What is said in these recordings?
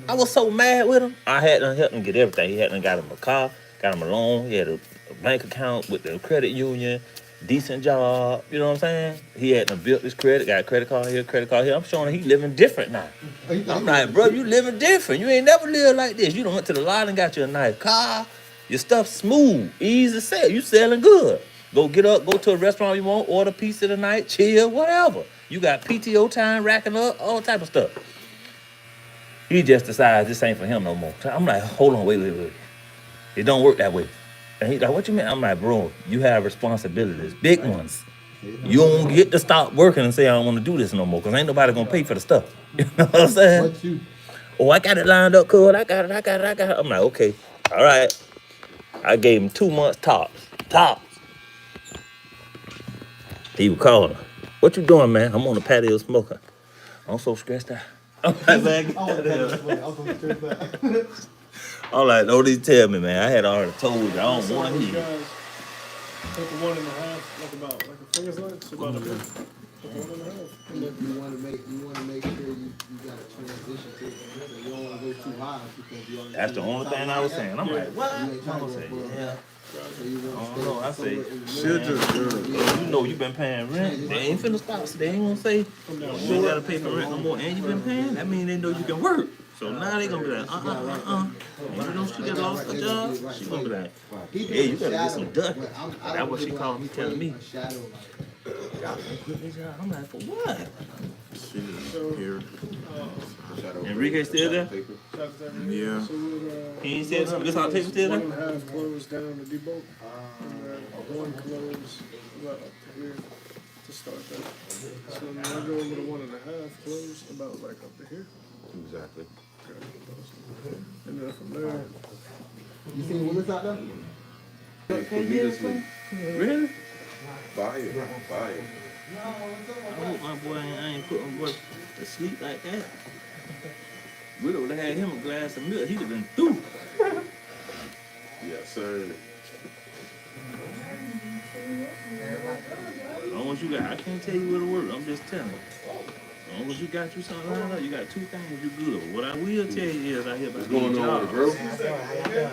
I was so mad with him. I had to help him get everything. He had to got him a car, got him a loan. He had a bank account with the credit union, decent job. You know what I'm saying? He had to build his credit, got a credit card here, credit card here. I'm showing him he living different now. I'm like, bro, you living different. You ain't never lived like this. You done went to the lot and got you a nice car. Your stuff smooth, easy to sell. You selling good. Go get up, go to a restaurant you want, order pizza tonight, chill, whatever. You got PTO time racking up, all type of stuff. He just decides this ain't for him no more. So I'm like, hold on, wait. It don't work that way. And he's like, what you mean? I'm like, bro, you have responsibilities, big ones. You don't get to stop working and say I don't want to do this no more, because ain't nobody gonna pay for the stuff. You know what I'm saying? Oh, I got it lined up, cool. I got it. I'm like, okay, all right. I gave him 2 months tops. Tops. He was calling. What you doing, man? I'm on the patio smoking. I'm so stressed out. I'm like, man, I'm like, don't even tell me, man. I had already told you I don't want to hear. Take a 1.5, like about like a finger's length, so about a bit. Like 1.5. And then You want to make sure you got a transition to it. So you don't want to go too high because you already. That's the only thing I was saying. I'm like, what? I'm gonna say, yeah. I don't know. I say, should just do it. you know you been paying rent. They ain't finna stop. So they ain't gonna say you ain't gotta pay for rent no more, and you been paying. That mean they know you can work. So now they gonna be like, And you know she just lost her job. She gonna be like, hey, you gotta get some duck. That's what she called me, telling me. I'm like, for what? Here. Enrique still there? Yeah. He ain't said something. This how tape still there? 1.5 closed down to debolt. And then one closed about up to here to start that. So when I go over the 1.5 closed about like up to here. Exactly. And then from there. You seen Willis out there? Really? Fire. I hope my boy I ain't put my boy to sleep like that. We would have had him a glass of milk. He'd have been through. Yes, sir. As long as you got, I can't tell you where to work. I'm just telling you. As long as you got you something lined up, you got two things you good. What I will tell you is I hear about What's these going on, jobs. bro?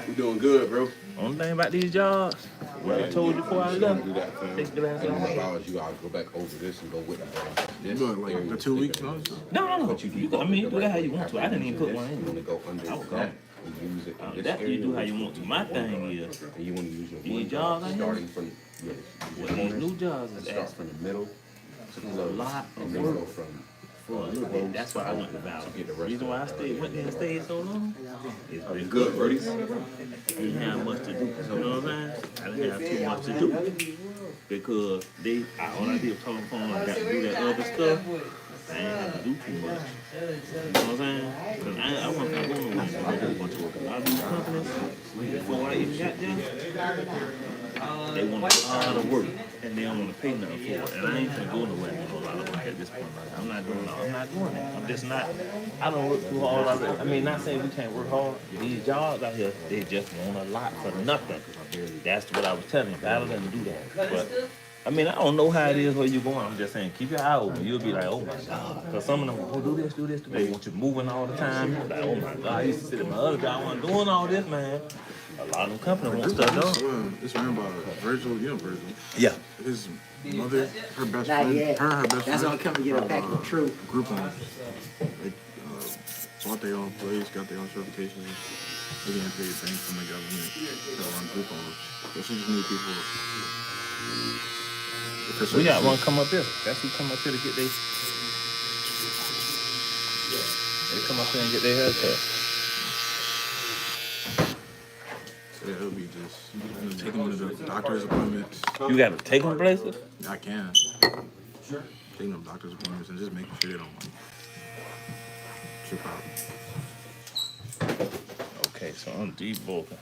We doing good, bro. Only thing about these jobs, what I told you before I left, Do that, fam. take the glass In off. as far as you gotta go back over this and go with the You doing like the 2 weeks notice? No. But you You go, I mean, you do that how you want to. I didn't even put one You in. wanna go under I would that and use it in this That you area. do how you want to. My thing is, And you wanna use your these one jobs out here, starting from what these new jobs is start asking from the middle to is a close, lot and of then work go from for a little bit. That's why I went to Valley. get the The rest reason of why I it. went there and stayed so long is Are you because good, Brody? I didn't have much to do. You know what I'm saying? I didn't have too much to do. Because all I did was talk on the phone. I got to do that other stuff. I ain't have to do too much. You know what I'm saying? Because I wasn't going to go nowhere. I did a bunch of work. A lot of these companies, before I even got there, they want a lot of work and they don't want to pay nothing for it. And I ain't gonna go nowhere and do a lot of work at this point. Right now. I'm not doing that. I'm just not. I don't work too hard. I mean, not saying we can't work hard. These jobs out here, they just want a lot for nothing. That's what I was telling you. Battle doesn't do that. But I mean, I don't know how it is where you're going. I'm just saying, keep your eye open. You'll be like, oh my God. Because some of them, do this. They want you moving all the time. You're like, oh my God. I used to sit at my other job. I wasn't doing all this, man. A lot of them companies want stuff done. It's ran by Virgil, you know Virgil. Yeah. His mother, her best Not friend, yet. her best friend. That's gonna come and get a pack of truth. Groupon. They bought their own place, got their own certifications. They getting paid bank from the government. Got one Groupon. So she just need people. We got one come up here. That's who come up here to get their. They come up here and get their haircut. So yeah, it'll be just taking them to the doctor's appointments. You got to take them places? I can. Sure. Taking them to doctor's appointments and just making sure they don't like trip out. Okay, so I'm debulking.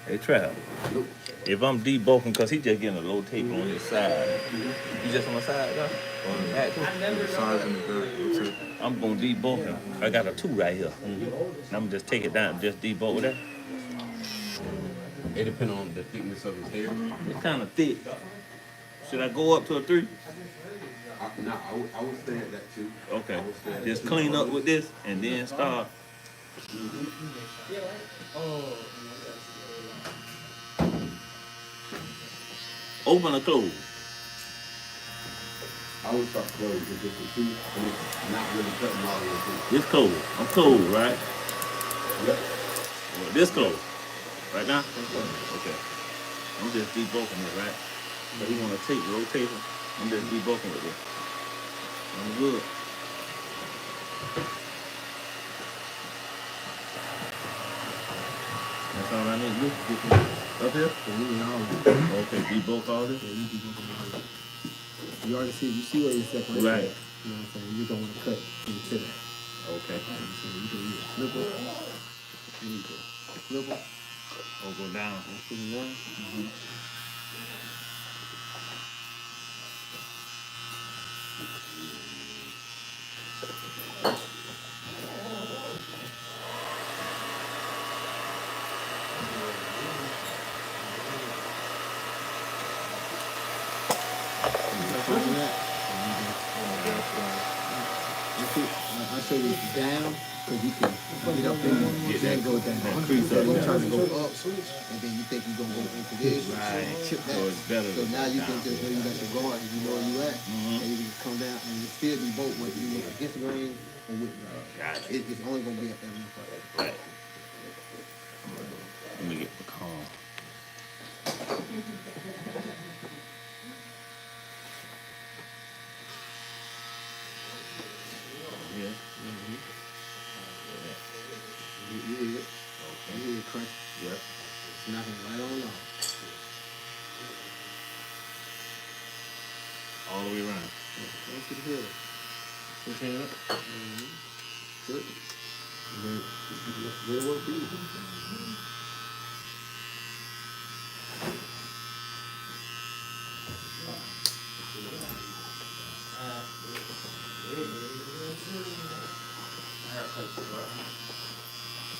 Hey, Trav. If I'm debulking, because he just getting a low tape on his side. You just on the side, though? On the back, too? The sides and the back. I'm going to debulk him. I got a 2 right here. And I'm going to just take it down and just debulk with that. It depends on the thickness of his hair. It's kind of thick. Should I go up to a 3? I would stay at that too. Okay. I would stay at Just two. clean up with this and then start. Open or close? I would start close with just the two, and it's not really cutting all the way through. This close. I'm close, right? Yep. Well, this close. Right now? Okay. I'm just debulking it, right? So you want to take rotation. I'm just debulking with it. I'm good. That's all I need to do. Up here? Okay, debulk all this? You already see, you see where you're separating. Right. You know what I'm saying? You don't want to cut into that. Okay. So you can either flip it, you need to flip it, Oh, go down. and put it down. Open that, and you can, I say this down, because you can get up there and then go down. crease up. You're trying to go up, and then you think you're going to go into this, Right. chip that. So it's better So to now go you down. can just, when you got your guard, you know where you at, Mhm. and you can come down, and you still be both, whether you look against the grain or with the grain. Gotcha. It's only going to be at that one part. Right. Let me get the calm. Yeah. You hear it, you hear it crunch, Yep. it's knocking right on off. All the way around. Go to the hill. Push hand up. Good. Let it work for you.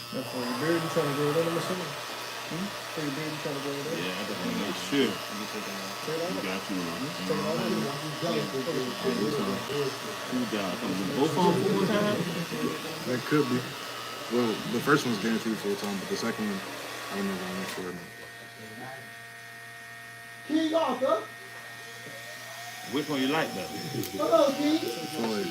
That's for your beard, you trying to go with that, I'm assuming? For your beard, you trying to go with that? Yeah, I just want to make sure Take it you off. got you. Take it off. Two jobs. Both on full time? That could be. Well, the first one's guaranteed full time, but the second one, I don't know if I'm sure. King Arthur, Which one you like though? hello, King. I feel like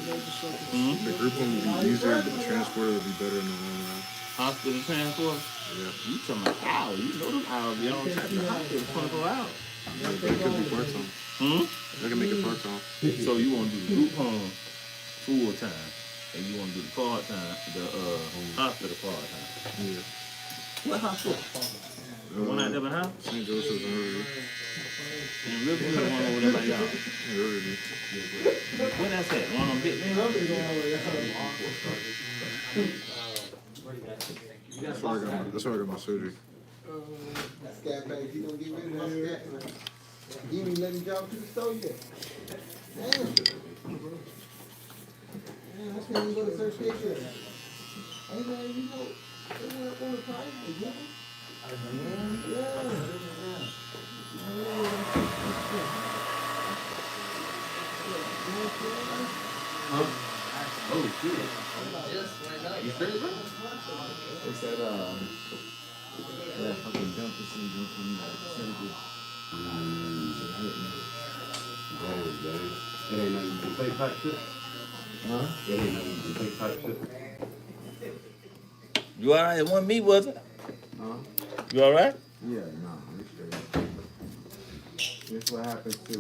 Hmm? the group one would be easier, but the transporter would be better in the long run. Hospital transport? Yeah. You talking about hours. You know them hours be on the hospital 24 hours. But it could be part time. Hmm? I can make it part time. So you want to do the group home full time, and you want to do the part time, the hospital part time. Yeah. What hospital? The one out there by the house? St. Joseph's and Riverview. And River, the one over there by y'all. Yeah, Riverview. What that's at? One on Big Man? That's where I got my surgery. Scat back, you gonna get rid of my scat, man. You ain't even let me drive to the store yet. Damn. Man, I can't even go to search picture. Hey man, you know, they went up on the price, you know? Oh shit. You straight, bro? They said, yeah, fucking jump to see them from surgery. It ain't nothing you can play type shit. Huh? It ain't nothing you can play type shit. You alright? It wasn't me, was it? Huh? You alright? Yeah, no, I'm straight. This is what happens to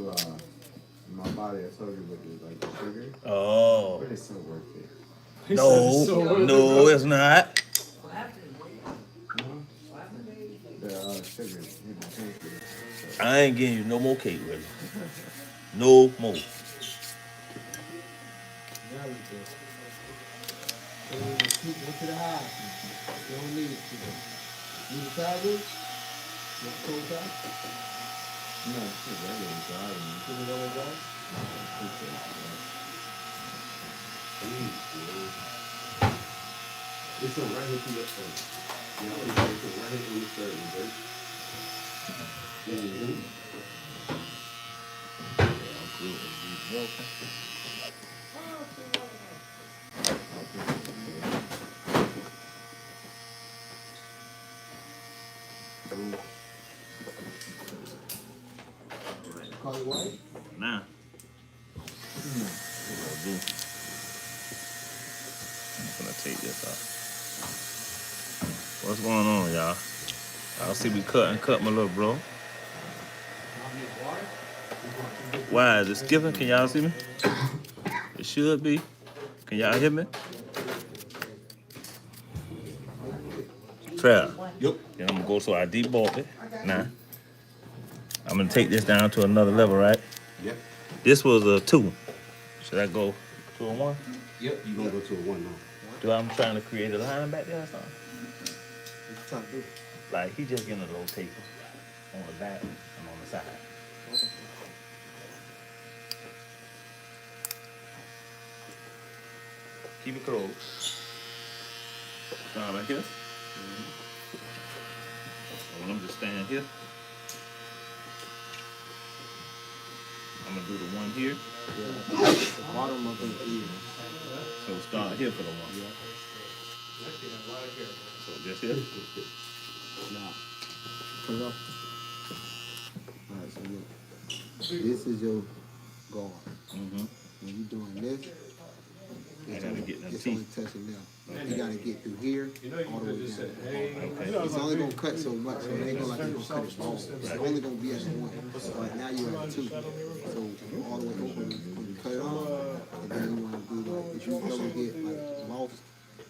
my body. I told you with the, like, the sugar, Oh. but it's so worth it. No, no, it's not. The sugar, you know, pancreas. I ain't getting you no more cake, Willie. No more. Now we go. Keep it to the high. You don't need it to go. Need a towel? You want a cold towel? No, it's just regular dry. Put it on the dry? It's a right here to your thing. You know, it's right here on the third, right? Call you white? Nah. I'm gonna take this off. What's going on, y'all? Y'all see me cut my little bro. Why is it skipping? Can y'all see me? It should be. Can y'all hear me? Trav. Yep. Then I'm gonna go so I debulk it. Now, I'm gonna take this down to another level, right? Yep. This was a 2. Should I go to a 1? Yep. You gonna go to a 1 now. I'm trying to create a line back there or something? What you trying to do? Like, he just getting a little taper on the back and on the side. Keep it closed. Start right here. So I'm just standing here. I'm gonna do the 1 here. The bottom of it is. So start here for the 1. So just here. Now, turn it off. Alright, so look. This is your guard. Mm-hmm. When you're doing this, I gotta get them it's teeth. only touching them. You gotta get through here, all the way down. Okay. It's only gonna cut so much, so it ain't gonna like you're gonna cut it wrong. It's only gonna be at 1. Right now you're at 2. So all the way open, when you cut it off, and then you wanna do like, if you ever get like lost,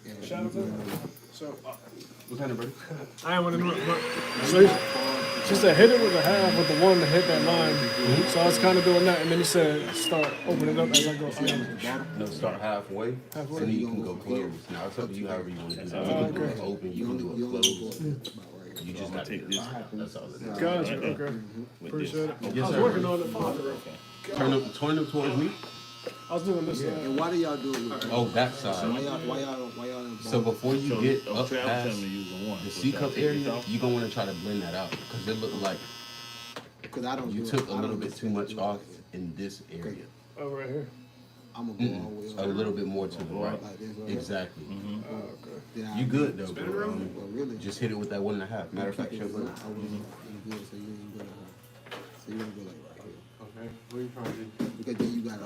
and you wanna, So, What's happening, buddy? I ain't want to know. So she said hit it with a half with the 1 to hit that line. So I was kind of doing that, and then he said start opening up as I go. No, start halfway. Halfway. And then you can go close. Now it's up to you however you want to do it. You can do it open, you can do it closed. You just gotta Take this. That's all it is. Gotcha. Right there. Okay. With Appreciate it. Yes, I was sir. working on it. Father. turn them towards me. I was doing this. and why do y'all do it with Oh, that Why side. y'all in So before you So, get oh, up Trav past telling me you the 1. the So C should I cup take this area, off? you're gonna want to try to blend that out because it looked like Because I don't you do took it. a little bit too much off in this area. Oh, right here. I'm gonna go all the way A over. little bit more to the right. Like this, right? Exactly. Then I- You good though, bro. Well, really? Just hit it with that 1.5. Matter of fact, show I me. wouldn't good, so you ain't go like so you wanna go like right here. Okay. What are you trying to do? Because then you got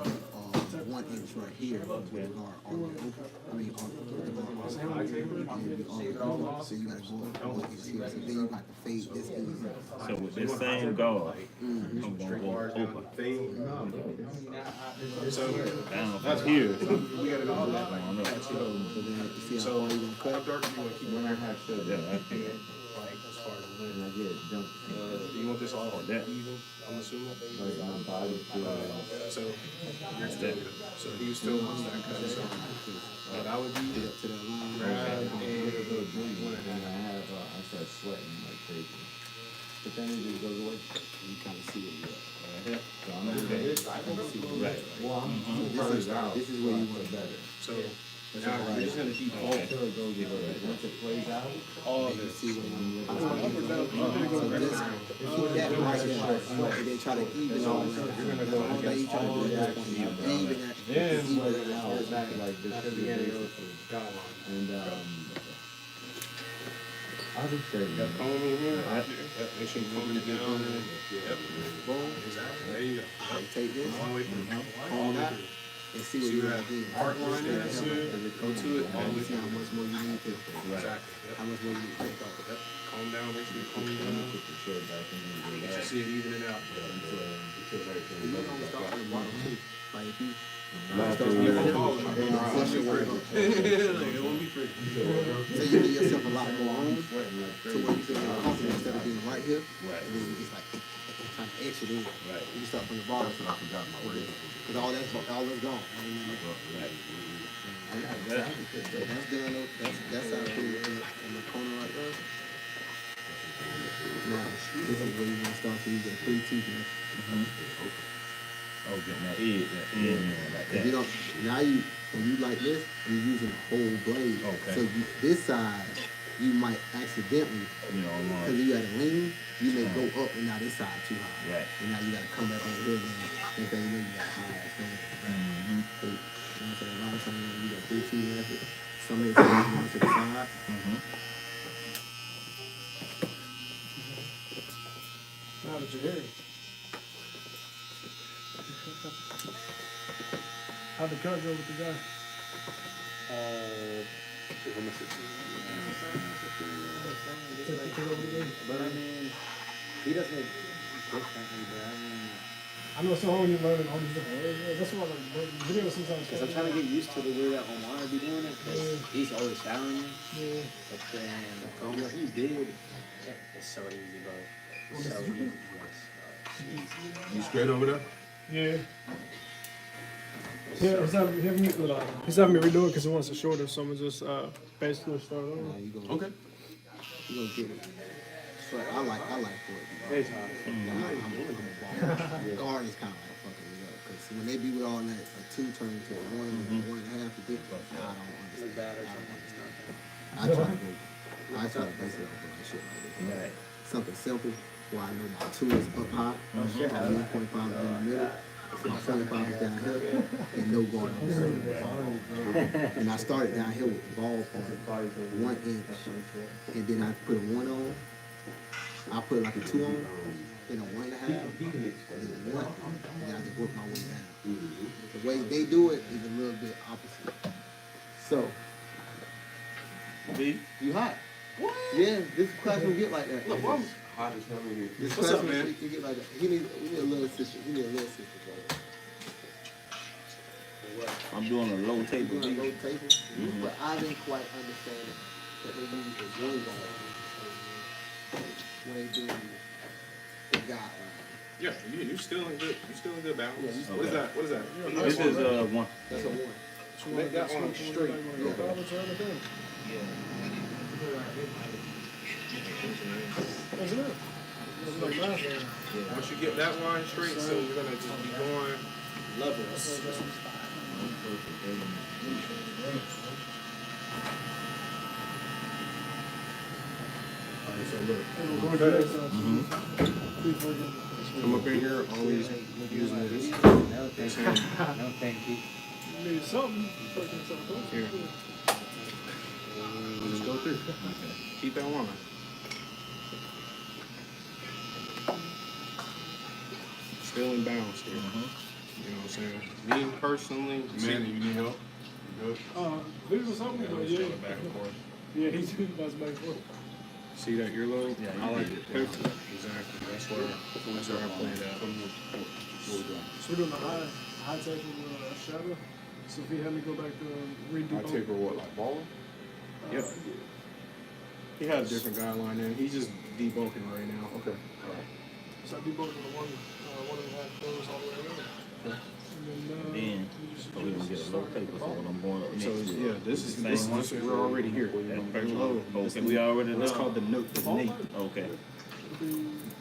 1 inch right here with the guard all the way open. I mean, on the guard all the way open. So you gotta go up 1 inch here. So then you got to fade this easy. So with this same guard, I'm gonna go open. So Down from here. We gotta go to that. Like, I know. So then you see how far you gonna cut? how dark you want to keep When it? I have shut Yeah, that, I think and I get dumped. Do you want this all or that. even? I'm assuming. Like my body feels. So you're still. So he still wants that cut. So what I would do Up to that line. grab and And I have, I start sweating like crazy. But then it just goes away. You kind of see where you at. Right here. So I'm gonna do this. Right. Well, I'm So this is where you want it better. so now you're just gonna keep all until it goes away. Once it plays out, of You this. see where you want it. So just keep that right there, and then try to even all that. That's all that you try to do at this point. Even that. Then Even that. now it's back like this. that's the beginning of the guideline. And I'll just straight. Got comb in here. Yep. Make sure you comb it down. Yep. Boom. Exactly. There you go. So take this, All the way through. comb that, and see what you want to do. Part line is here. Go to it all the way See how through. much more you need to. Exactly. Yep. How much more you need to take off. Yep. Calm down. Make sure you calm down. Put the shirt back in You here. should see it evening out. Until everything You goes don't back start up. from the bottom too. Like if you Last start thing from you the want bottom, to flush your way. It won't be pretty. So you give yourself a lot more room to where you feel more confident instead of being right here. Right. And then you just like trying to etch it in. Right. You start from the bottom. I forgot my word. Because all that's gone. Ain't nothing Right. So that's done. That's how I put it in the corner right there. Now, this is where you want to start so you get 3 teeth in. Oh, getting that edge, like If you that. don't, now when you like this, you're using a whole blade. Okay. So this side, you might accidentally, You know, because you got to lean, you may go up and now this side too high. right. And now you got to come back over here again. And then you got a high ass thing. Mm-hmm. So, you know what I'm saying? A lot of times you got 3-2 method. Some of it's going to the side. Mm-hmm. Now that you're here. How'd the cut go with the guy? But I mean, he doesn't differently, but I mean, I know so you're learning all these different ways. That's why like the video sometimes. because I'm trying to get used to the way that Omar be doing it, because he's always shadowing me. Yeah. But then, what he did, it's so easy, bro. It's so easy, yes. You straight over there? Yeah. Yeah, he's having me redo it because he wants it shorter, so I'm gonna just basically start over. Now you gonna, Okay. you gonna get it. So I like for it. Hey, Tom. I'm a guard is kind of like fucking it up because when they be with all that a 2 turn to a 1, 1.5, I don't understand. I try to base it off of like shit like this. Right. Something simple where I know my 2 is up high, my 1.5 is in the middle, my 25 is down here, and no guard on the side. And I started down here with the ball on 1 inch, and then I put a 1 on. I put like a 2 on, then a 1.5, and then a 1, and then I just work my way down. The way they do it is a little bit opposite. So, B? you hot? What? Yeah, this classroom get like that. Look, I'm hot as hell in here. This What's up, classroom man? you get like that. We need a little sister. We need a little sister. I'm doing a low table Doing a B. low table, but I didn't quite understand it. That they use the one guard when they do the guideline. Yeah, you still in good. You still in good balance. Yeah, you still- What is that? What is that? This is 1. That's a 1. Make that one straight. Isn't it? It's like math. Once you get that line straight, so you're gonna just be going levels. Alright, so look. Come up in here, always using this. No, thank you. No, thank you. Need something. Here. Just go through. Keep that line. Still in bounds here. You know what I'm saying? Me personally, Man, you need help? You good? This was something, but yeah. Back and forth. Yeah, he's doing buzz back and forth. see that earlobe? Yeah, I you like did it. it. Exactly. That's where I play that. So we're doing a high tech with shadow. So if he had me go back to redo I take her what, like ball? Yep. He has a different guideline there. He's just debulking right now. Okay. Alright. So I do both with a 1.5 close all the way around. And Then, so we can get a low table so when I'm going up next. So yeah, this is we're already here. Low. Okay, we already That's done. called the note, the nate. Okay.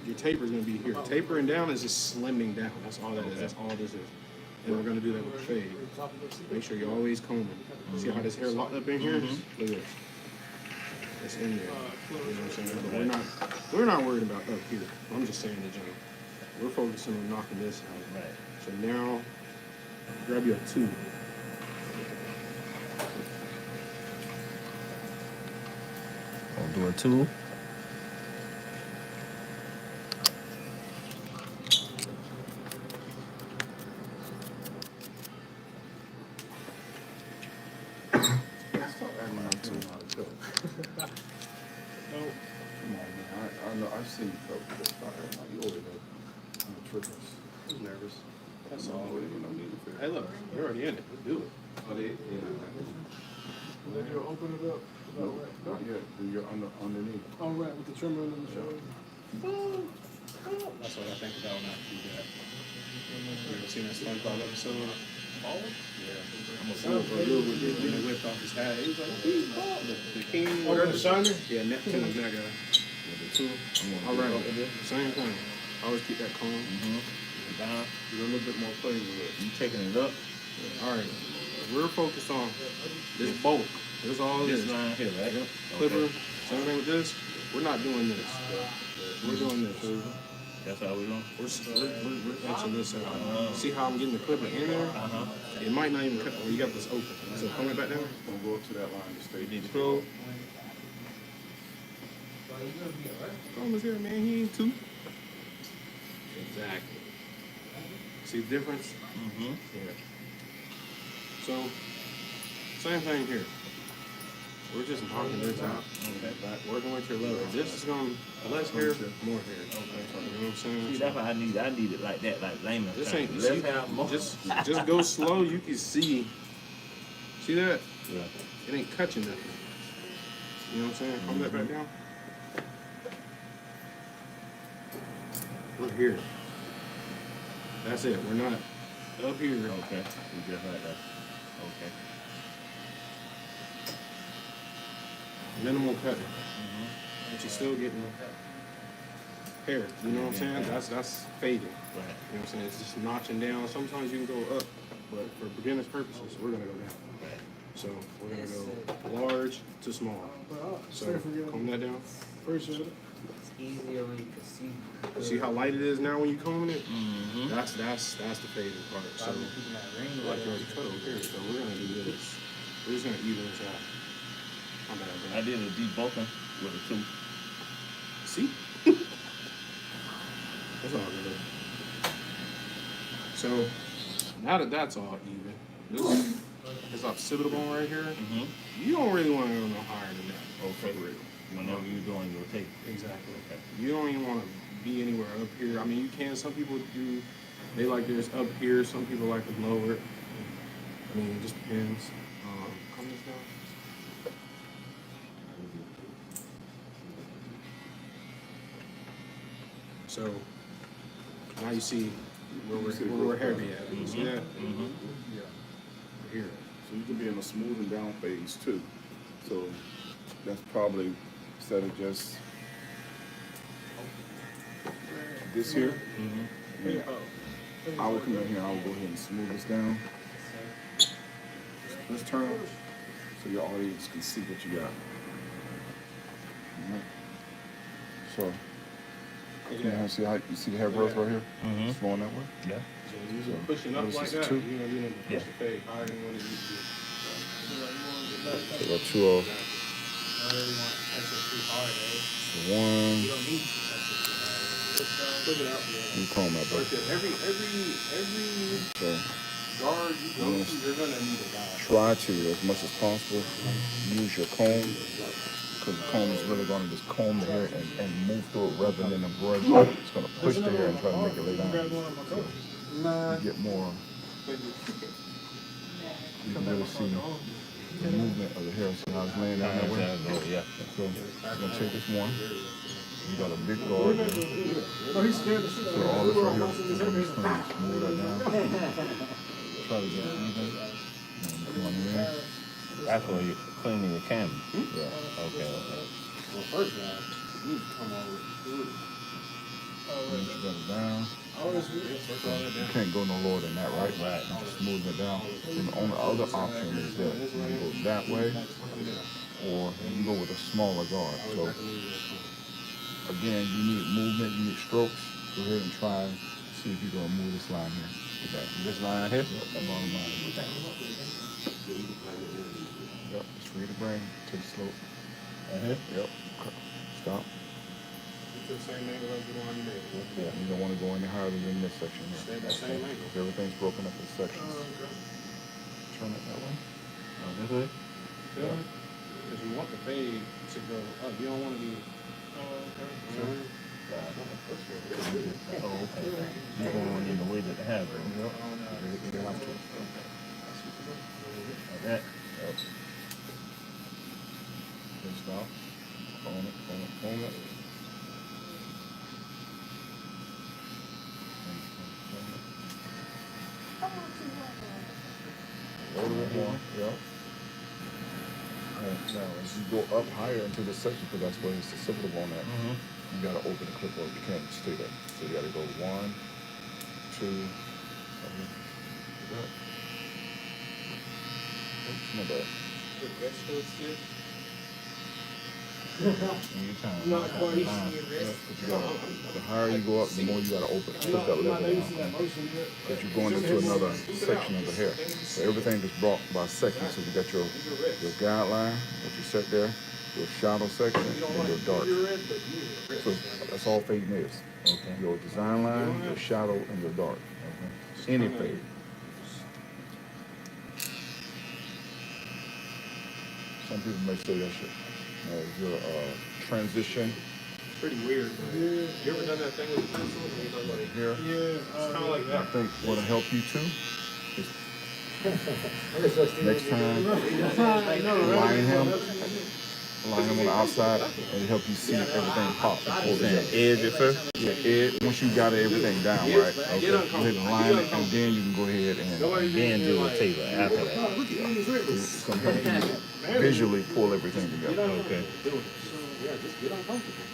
Your taper is gonna be here. Tapering down is just slimming down. That's all that is. That's all this is. And we're gonna do that with the fade. Make sure you're always combing. See how this hair locked up in here? Look at this. It's in there. You know what I'm saying? But we're not worried about up here. I'm just saying the general. We're focusing on knocking this out. Right. So now, grab your 2. I'm doing 2. I know, I've seen you coach before. You already know. I'm a tricker. I was nervous. That's No, all. no need to Hey, look, you're already in it. Let's do it. then you'll open it up. No, not yet. You're underneath. All right, with the trimmer and the shoulder. That's what I think about when I do that. You ever seen that SpongeBob episode? When they whipped off his hat, he was like, the king, Oh, whatever. the shiner? Yeah, Neptune was that guy. All right, same thing. Always keep that calm. Down. Get a little bit more play with it. You taking it up? All right, we're focused on this bulk. This all This this. line here, right? Clipper, Same thing with this. We're not doing this. We're doing this. That's how we doing. We're etching this out. See how I'm getting the clipper in there? It might not even cut. Or you got this open. So come it back down. Don't go up to that line to stay. You need to close. Almost here, man. He ain't two. Exactly. See the difference? Mm-hmm. Yeah. So, same thing here. We're just knocking this out. Okay. Working with your lever. This is going to less hair, more hair. Okay. You know what I'm saying? See, that's what I need. I need it like that, like layman. This terms. ain't Let's have more. just go slow. You can see. See that? Yeah. It ain't catching nothing. You know what I'm saying? Come that back down. We're here. That's it. We're not up here. Okay. We just like that. Okay. Minimal cutting. But you're still getting hair. You know what I'm saying? That's fading. Right. You know what I'm saying? It's just notching down. Sometimes you can go up, but for beginners purposes, we're gonna go down. Right. So we're gonna go large to small. So comb that down. Appreciate it. It's easier when you can see. See how light it is now when you combing it? Mm-hmm. That's the fading part. So I've been keeping that ring like you over already cut over here. So we're gonna do this. We're just gonna even this out. My bad, bro. I did a debunking with a tooth. See? That's all good. So now that that's all even, this occipital bone right here, Mm-hmm. you don't really want to go no higher than that. Okay. For real. Whenever you're doing your tape. Exactly. Okay. You don't even want to be anywhere up here. I mean, you can. Some people do. They like theirs up here. Some people like it lower. I mean, it just depends. Come this down. So now you see where we're heavy at. You see that? Mm-hmm. Here. So you can be in a smoothing down phase too. So that's probably instead of just this here. I will come in here. I will go ahead and smooth this down. Let's turn so your audience can see what you got. Alright. So Yeah. see how you see the hair growth right here? Mm-hmm. It's flowing that way. Yeah. So usually pushing up What is like this, that, two? you know, you need to Yeah. push the fade higher than what it used to be. So got two of I don't really want to touch it too hard, eh? one. You don't need to touch it too hard. Push it out, yeah. You comb that Right back. there. Every So guard you go Yes. to, you're gonna need a guide. try to, as much as possible, use your comb, because the comb is really going to just comb the hair and move through it rather than a brush. It's going to push the hair and try to make it lay down. You get more, you can really see the movement of the hair. See how it's laying down that way? Yeah. So I'm going to take this one. You got a big guard there. No, he's scared to sit So all this right here, I'm just going to smooth that down. Try to get it even. And come on in. That's where you're cleaning your camera. Yeah. Okay. Well, first of all, you need to come over. Once you got it down. You can't go no lower than that, right? Right. You just smooth it down. And the only other option is that you can go that way, or you can go with a smaller guard. So again, you need movement, you need strokes. Go ahead and try to see if you can remove this line here. This line here? Yep, that bottom line. Yep, it's free to bring to the slope. Yep. Stop. To the same angle as the one you made. Yeah, you don't want to go any higher than this section Stay here. at the same angle. Everything's broken up in sections. Turn it that way. This way? Yeah. Because you want the fade to go up. You don't want to be. Oh, okay. You're going in the way that the hair goes. Yep. You have to. Like that. Yep. Then stop. Comb it, comb it, comb it. A little bit more, yep. And now, as you go up higher into this section, because that's where it's the occipital bone at, you gotta open the clip up. You can't stay there. So you gotta go 1, 2, okay. That. Oops, my bad. Anytime. Not quite. But you gotta, the higher you go up, the more you gotta open, push that lever down. Because you're going into another section of the hair. So everything is brought by section. So you got your guideline, what you set there, your shadow section, and your dark. So that's all fading is. Okay. Your design line, your shadow, and your dark. Any fade. Some people may say that shit. Your transition Pretty weird, man. You ever done that thing with a pencil? And you know, like, here. Yeah. it's kind of like I that. think what'll help you too is next time line him on the outside and help you see everything pop and pull together. Edge at first. Yeah, once you got everything down, right? Okay. Go ahead and line it, and then you can go ahead and Then do a table after that. it's gonna help you visually pull everything together. Okay. Yeah, just get uncomfortable.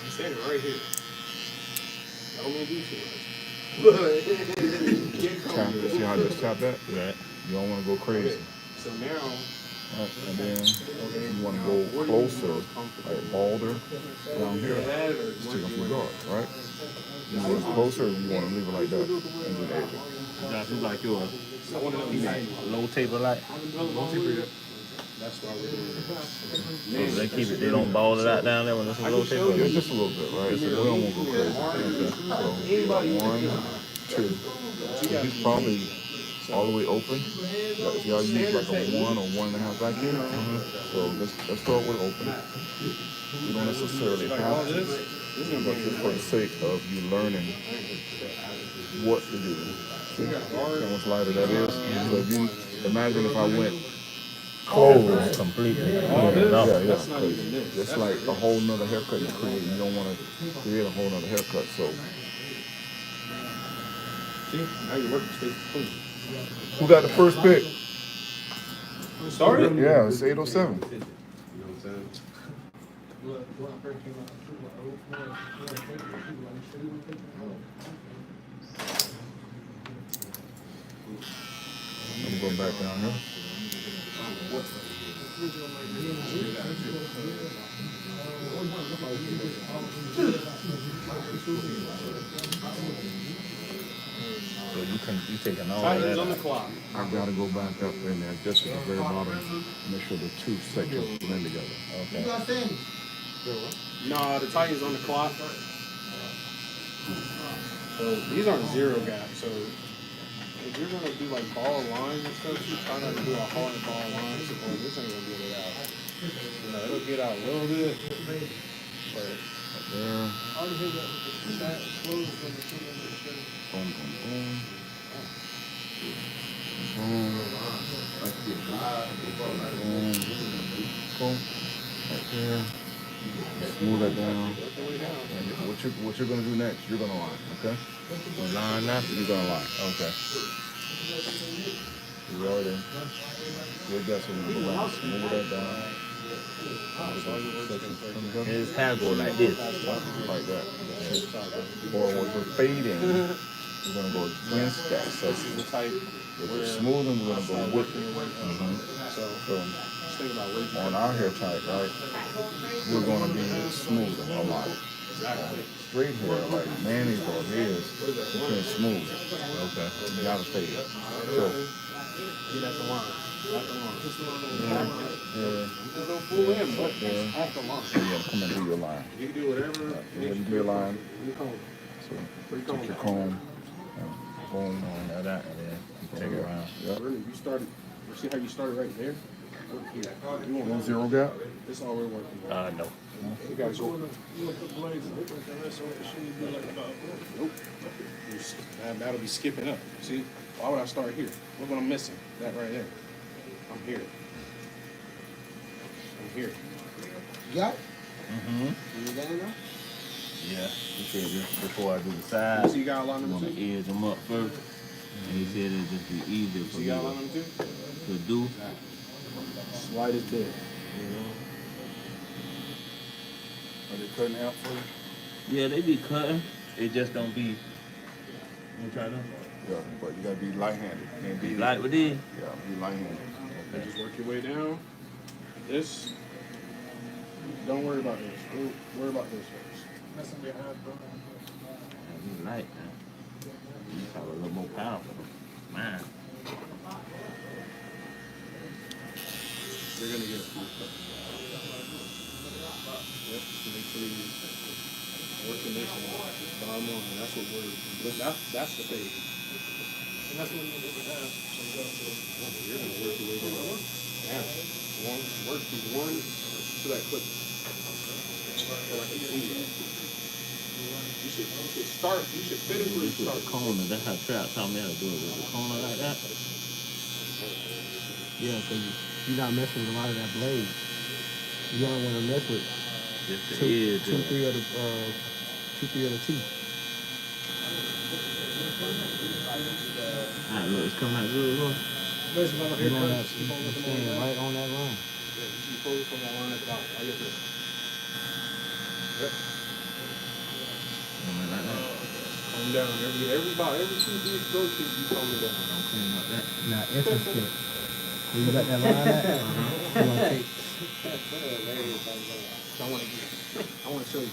I'm standing right here. I don't mean to do too much. Get Tap, comfortable. see how I just tapped that? Right. You don't want to go crazy. So now, Right, and then you want to go closer, like balder down here. Just take off your guard, right? You want it closer, or you want to leave it like that, and then edge it. Josh, you like yours? I want to You like low table light? That's why we're doing So they keep it. They don't ball it out down there when it's a low table. Yeah, just a little bit, right? So we don't want to go crazy. Okay. So 1, 2. So he's probably all the way open. If y'all use like a 1 or 1.5 vacuum, so let's start with open. You don't necessarily have to, but just for the sake of you learning what to do. See how much lighter that is? So if you imagine if I went cold Completely. yeah, crazy. It's like a whole nother haircut you create. You don't want to create a whole nother haircut. So, See, now your work stays clean. who got the first pick? Started? Yeah, it's 807. You know what I'm saying? I'm going back down here. So you taking all Titans on that. the clock. I gotta go back up in there just at the very bottom. Make sure the two sections blend together. Okay. Nah, the Titans on the clock. So these aren't zero gaps. So if you're gonna do like ball lines and stuff, you try not to do a hard ball line. So this ain't gonna get it out. You know, it'll get out a little bit. But There. I already had that closed when the two members go. Boom, boom, boom. Boom. Boom. Boom. Right there. Smooth that down. And what you're gonna do next? You're gonna line, okay? Line now. You're gonna line. Okay. You already did that, so we're gonna smooth that down. His hair go like this. Like that. Or when we're fading, we're gonna go against that this is section. the type If where we're smoothing, we're gonna go with it. so So just think about where you on our hair type, right, we're gonna be smoothing a lot. Straight hair, like Manny's or his, you can't smooth it. Okay. You gotta fade it. So, get at the line. At the line. yeah, Just don't fool him, but yeah. at the line. And then come and do your line. You can do whatever. Go ahead and do your line. You comb. So, take your comb, and boom, Now that and then you take it around. Yep. Really, you started. See how you started right there? Work here. You No want zero gap. this is all we're working on. No. You guys You go. wanna put blades in it, like the rest of it, should be like about. Nope. That'll be skipping up. See? Why would I start here? Look what I'm missing. That right there. I'm here. I'm here. You got it? Mm-hmm. You got it now? Yeah. He said just before I do the You side, see you got a line I'm number gonna two? edge them up first. And he said it'd just be easier for See me you got a line number two? to do. Slide is dead. You know? Are they cutting out for you? Yeah, they be cutting. It just don't be. You try to Yeah, but you gotta be light-handed. You can't be light with these. Yeah, be light-handed. And just work your way down. This. Don't worry about this. Worry about this first. That's gonna be a half, bro. You like that. You probably a little more powerful. Man. You're gonna get it. Yep. Make sure you working this one. Bottom line. That's what that's the phase. And that's what you need to have. You're gonna work your way down. Yeah. Work through one to that clip. Like a finger. You should start. You should finish where you With start. the corner, that's how Trap taught me how to do it with the corner like that. Yeah, because you're not messing with a lot of that blade. You don't want to mess with Just the two, edge two, of it. three of the teeth. Alright, look, it's coming out good, look. Basically, I'm You here know that first. you Keep on looking stand on right on that line. Yeah, you should focus on that line at the bottom. I get this. Yep. Like that. Calm down. Every 2 big stroke you calm it down. Don't clean up that. Now, essence step. Where you got that line at? You want to take. So I want to show you.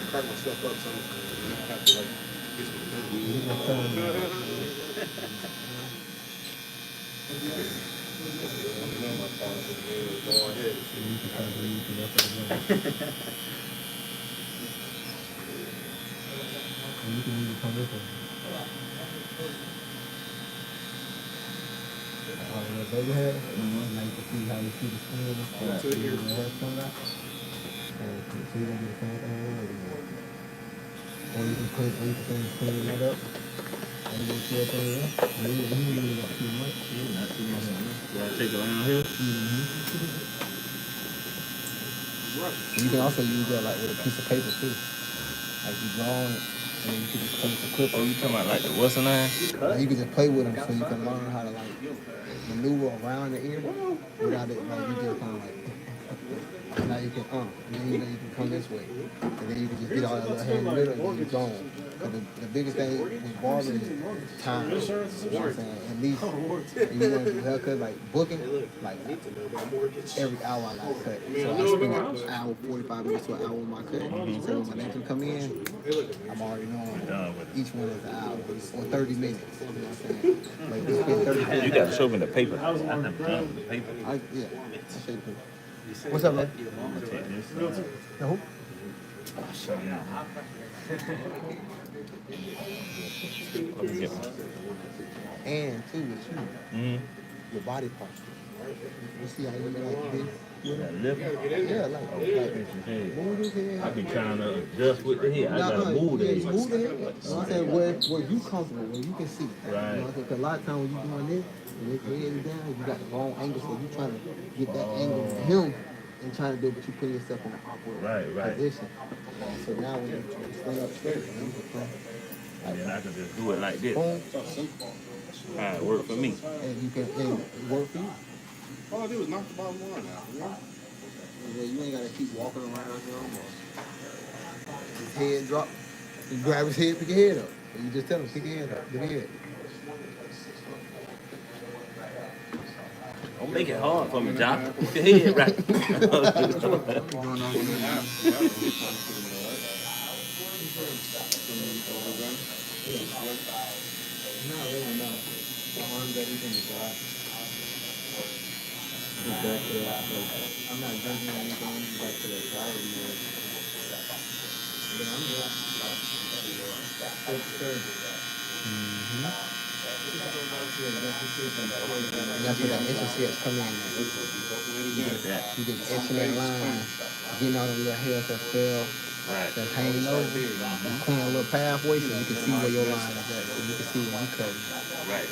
Crack myself up sometimes. And I have to like get some You can even come this way. The baby hair, now you can see how you see the skin and stuff. To the ear. The hair comes out. So you're going to get the same thing over. Or you can clean that up. And you can put it in. And you can do it too much. Not too much. You gotta take it around here. You can also use that like with a piece of paper too. Like you draw on it, and then you can just put the clip. Oh, you talking about like the what's the name? You can just play with them so you can learn how to like maneuver around the ear without it like you just kind of like. Now you can and then you can come this way, and then you can just get all that little hand in the middle, and then you're gone. Cause the biggest thing with barbering is time. You know what I'm saying? At least if you want to do haircut like booking, like every hour I got cut. So I spend an hour, 45 minutes to an hour on my cut. So when my next one come in, I'm already knowing each one is an hour or 30 minutes. You know what I'm saying? Like we spend 30 minutes. You gotta show me the paper. I never done with the paper. Yeah, I'll show you. What's up, man? No. And too, with you, your body posture. You see how you like this? Yeah, like move this head. I be trying to adjust with the head. I gotta move the head. Move the head. You know what I'm saying? Where you comfortable, where you can see. Right. You know what I'm saying? 'Cause a lot of times when you doing this, when your head is down, you got the wrong angle, so you trying to get that angle of him and trying to do it, but you put yourself in an awkward position. So now when you stand up straight, you can come. And then I can just do it like this. Boom, How it work for me. and you can work for you. All I do is knock the bottom line out. You know? Yeah, you ain't gotta keep walking around him. His head drop. You grab his head, pick your head up. And you just tell him, pick your head up, pick your head. Don't make it hard for me, John. Keep your head right. I'm not drinking anything back to that diet mode. But I'm And that's where that intercept come in. You get etching that line, getting all the little hairs that fell, that's hanging over, and clean a little pathway so you can see where your line is at, so you can see where you cut. Right.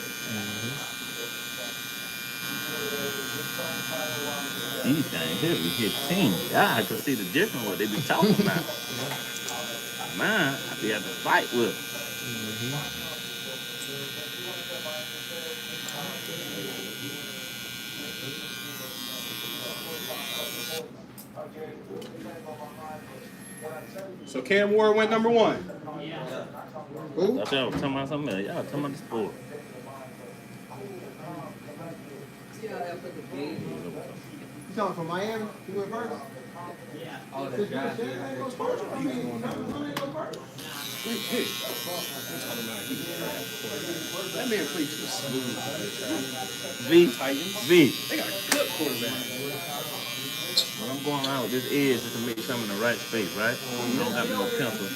These things here be 15. Yeah, I can see the difference what they be talking about. Man, I be having to fight with them. So Cam Ward went number 1. Who? I thought y'all was talking about something else. Y'all talking about the sport. You talking from Miami? You went first? Oh, the guy. Great hit. That man played too smooth. V. They got a good quarterback. When I'm going around with this edge just to make sure I'm in the right space, right? I don't got no pencil.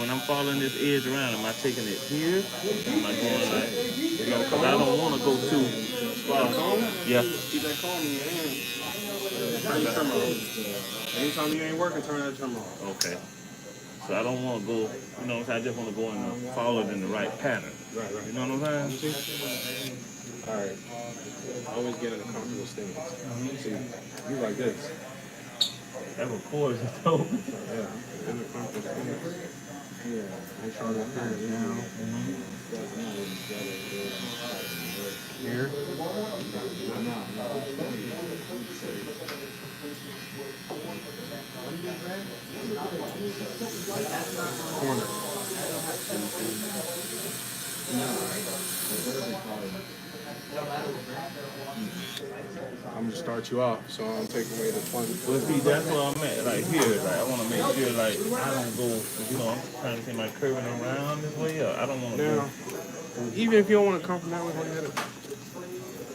When I'm following this edge around, am I taking it here? Am I going like, because I don't want to go too far. Yeah. Keep that cone in your hand. Turn your trimmer off. Anytime you ain't working, turn that trimmer off. Okay. So I don't want to go, you know what I'm saying? I just want to go and follow it in the right pattern. Right. You know what I'm saying? All right. Always get in a comfortable stance. See, you like this. That records it though. Yeah. In a comfortable stance. Yeah. Make sure that hair is down. Here. Corner. I'm gonna start you off, so I'm taking away the fun. Well, see, that's where I'm at. Like here, like I want to make sure, like I don't go. You know, I'm trying to see my curving around this way. I don't want to Now, go. even if you don't want to come from that way,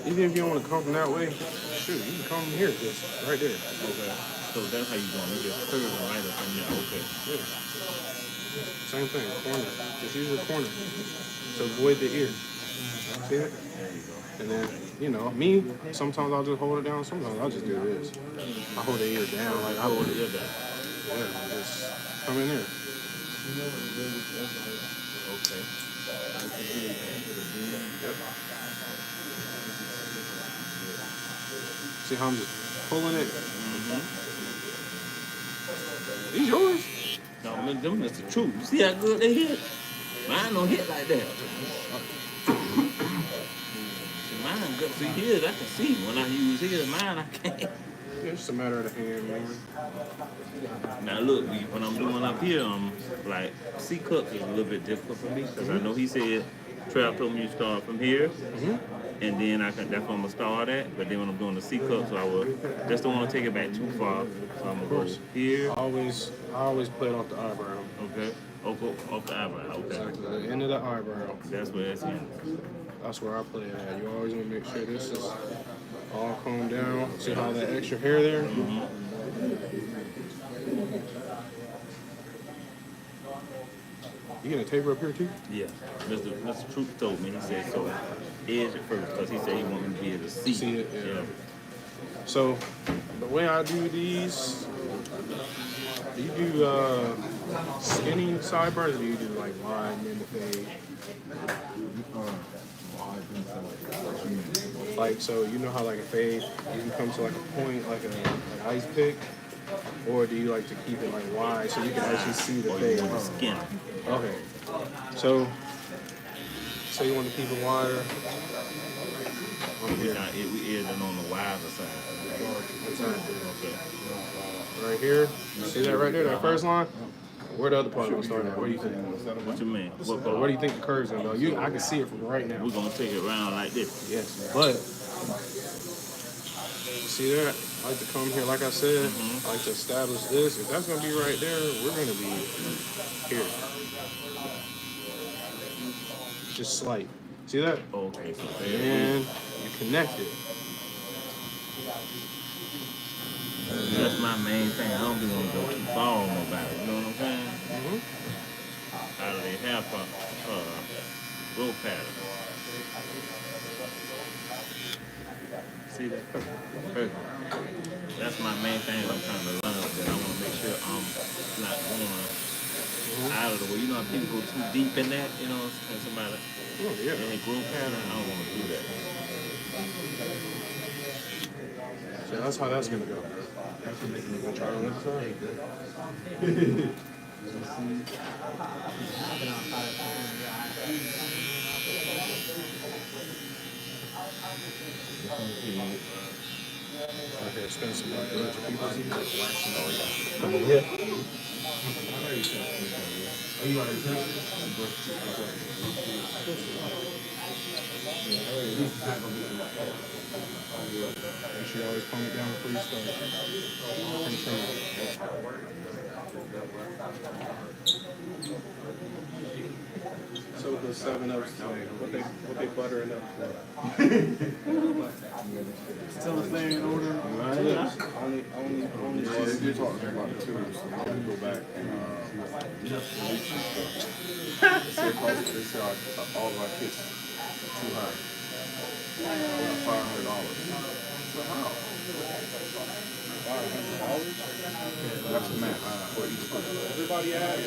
even if you don't want to come from that way, shoot, you can come from here, just right there. Okay. So that's how you going. You just curve right up in there. Okay. Yeah. Same thing, corner. Just use the corner to avoid the ear. See it? And then, you know, me, sometimes I'll just hold it down, sometimes I'll just do this. I hold the ear down, like I hold it ear down. Yeah, just come in there. Okay. Yep. See how I'm just pulling it? These yours? No, man, them is the truth. You see how good they hit? Mine don't hit like that. Mine good. See his, I can see when I use his. Mine, I can't. Yeah, it's just a matter of the hand, man. Now look, when I'm doing up here, like C cups is a little bit difficult for me because I know he said Trav told me to start from here, and then that's where I'm gonna start at. But then when I'm doing the C cup, so I will just don't want to take it back too far. So I'm gonna go here. I always play it off the eyebrow. Okay. Off the eyebrow. Okay. Exactly, the end of the eyebrow. That's where it's in. That's where I play it at. You always want to make sure this is all combed down. See how that extra hair there? You gonna taper up here too? Yeah. Mr. Truth told me. He said so. Edge at first because he said he wanted me to be able to see. See it, yeah. So the way I do these, do you do skinny sideburns or do you do like wide and then the fade? Like, so you know how like a fade, you can come to like a point, like an ice pick, or do you like to keep it like wide so you can actually see the Or fade? you want to skin. Okay. So you want to keep it wider? We edging on the wider side. Exactly. Okay. Right here. See that right there, that first line? Where the other part gonna start at? What do you think? What you mean? What Where do you think the curve's gonna go? I can see it from right now. We're gonna take it around like this. Yes, but see that? I like to come here, like I said, I like to establish this. If that's gonna be right there, we're gonna be here. Just slight. See that? Okay, so And you connect it. that's my main thing. I don't be gonna go too far on nobody. You know what I'm saying? Out of their half row pattern. See that? Perfect. That's my main thing I'm trying to learn. But I want to make sure I'm not going out of the way. You know how people go too deep in that? You know, and somebody Yeah. in a group pattern. I don't want to do that. So that's how that's gonna go. Gonna try on this side. Okay, spend some money. Come over here. Make sure you always calm it down before you start. And trim it. So with those 7-Ups today, what they buttering up for? Still a thing in order. Only. Yeah, they did talk to me about it too, so I'm gonna go back and release some stuff. They said all of our kits too high. $500. So how? That's the math for each person. Everybody had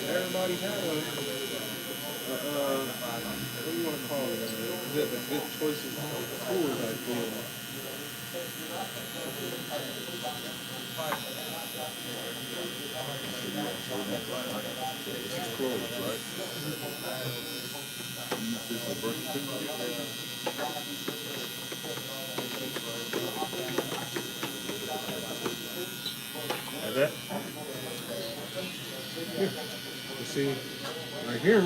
what do you want to call it? The good choices of tools I feel. This is closed, right? You use this as birth certificate. Like that? You see, right here.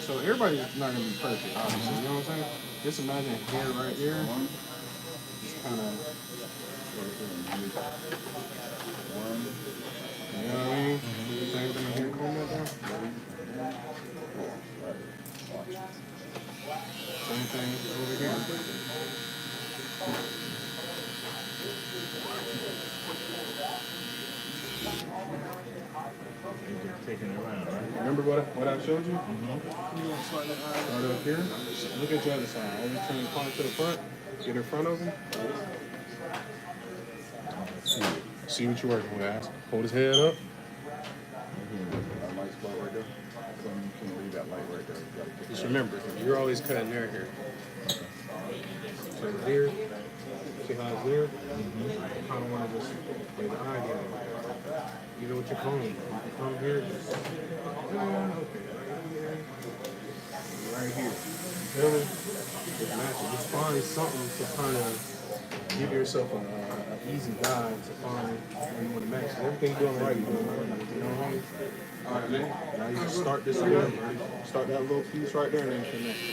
So everybody's not gonna be perfect, obviously. You know what I'm saying? Just imagine hair right here. It's kind of, you know what I mean? Same thing here. Comb that down. Same thing over here. Taking it around, right? Remember what I showed you? Start up here. Look at the other side. Always turn the corner to the front. Get in front of him. See what you're working with, ass. Hold his head up. That light spot right there. So you can't leave that light right there. You gotta get Just remember, you're always cutting their hair. So here, see how it's there? You kind of want to just lay the eye down. You know what you're calling. You come here, just, okay, right here. Feel me? Just match it. Just find something to kind of give yourself an easy guide to find where you want to match. Everything you're doing right, you're doing right. You know what I mean? All right, man. Now you just start this again. Start that little piece right there and then connect it.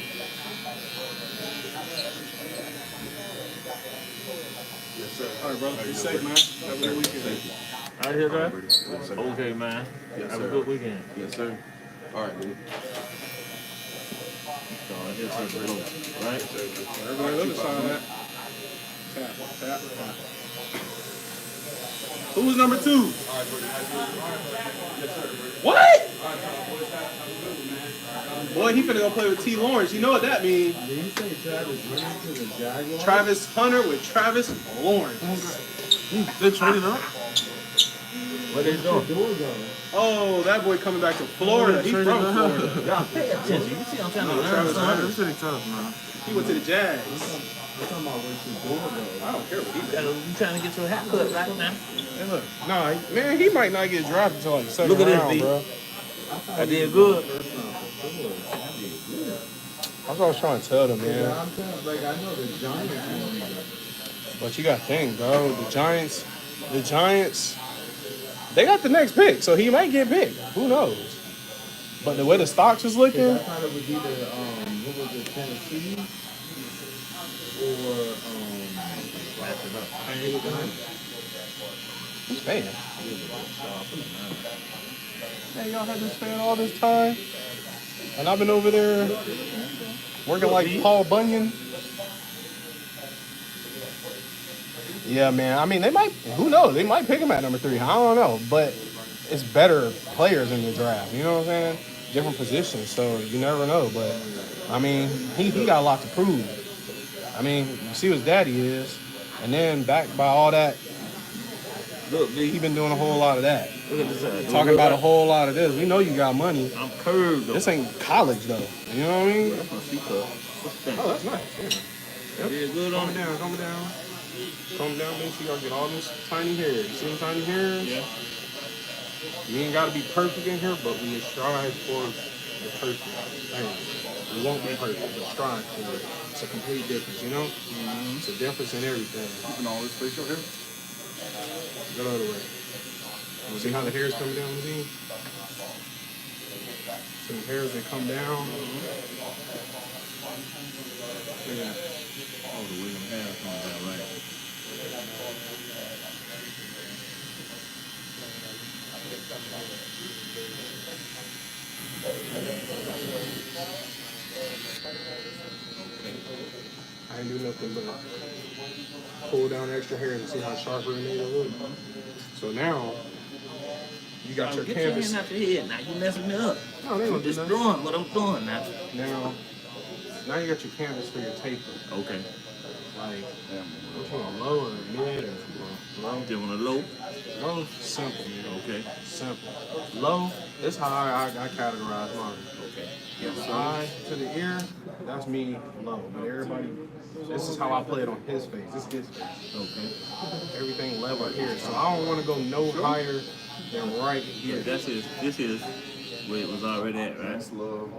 Yes, sir. All right, bro. Be safe, man. Have a good weekend. I hear that? Yes, sir. Okay, man. Yes, Have a sir. good weekend. Yes, sir. All right, dude. So I guess it's blue, right? Everybody on the other side of that. Tap, tap, tap. Who was number 2? What? Boy, he finna go play with T. Lawrence. You know what that means? Did you say Travis Hunter to the Jaguars? Travis Hunter with Travis Lawrence. They traded up. What they doing? Oh, that boy coming back to Florida. He's from Florida. Y'all pay attention. You see I'm trying to learn Travis something. Hunter. That's pretty tough, man. He went to the Jags. We're talking about what you're doing, though. I don't care what he does. You trying to get your haircut right now? Hey, look. Nah, man, he might not get drafted until like the second Look at this, round, B. bro. I did good. That's what I was trying to tell them, man. I'm telling, like, I know the Giants will be there. But you got to think, bro. The Giants, they got the next pick, so he might get picked. Who knows? But the way the stocks is looking, I thought it would be the, what was it, Tennessee? Or, who's paying? Man, y'all had this fan all this time, and I've been over there working like Paul Bunyan. Yeah, man. I mean, they might. Who knows? They might pick him at number 3. I don't know, but it's better players in the draft. You know what I'm saying? Different positions, so you never know. But I mean, he got a lot to prove. I mean, you see what his daddy is, and then backed by all that, Look, he B. been doing a whole lot of that. Look at this. Talking about a whole lot of this. We know you got money. I'm curved though. This ain't college though. You know what I mean? I'm a C cup. What's the thing? Oh, that's nice. Yeah. Yeah, good on Calm it. down, calm down. Calm down, make sure y'all get all those tiny hairs. You see them tiny hairs? Yeah. You ain't gotta be perfect in here, but we strive for the perfect thing. We won't be perfect, but strive for it. It's a complete difference, you know? It's a difference in everything. You can always face your hair. Go the other way. See how the hairs coming down, see? So the hairs, they come down. Oh, the William Harris on that, right? I ain't do nothing but pull down extra hairs and see how sharper it made it look. So now you got your Get canvas. your hand out your head. Now you messing me up. No, they I'm gonna do just nothing. doing what I'm doing now. Now you got your canvas for your taper. Okay. Like, which one, low or mid or low? Just want a low. Low, simple, man. Okay. Simple. Low, this is how I categorize mine. Okay. Eye to the ear, that's me low. But everybody, this is how I play it on his face. This is his face. Okay. Everything level here. So I don't want to go no higher than right here. This is where it was already at, right? That's love.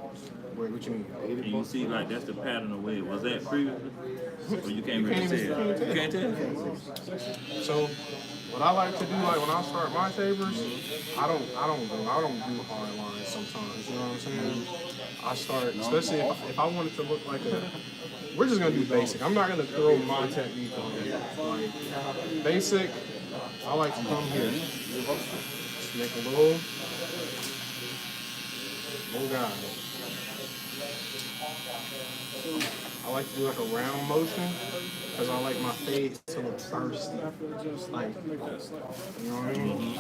Wait, what you mean? And you see, like, that's the pattern of where it was at previously? Or you can't really tell? You can't tell? So, what I like to do, like when I start my tapers, I don't do hard lines sometimes. You know what I'm saying? I start, especially if I want it to look like a. We're just gonna do basic. I'm not gonna throw my technique on it. Like basic, I like to come here, just make a little guy. I like to do like a round motion because I like my face to look thirsty. Like, you know what I mean?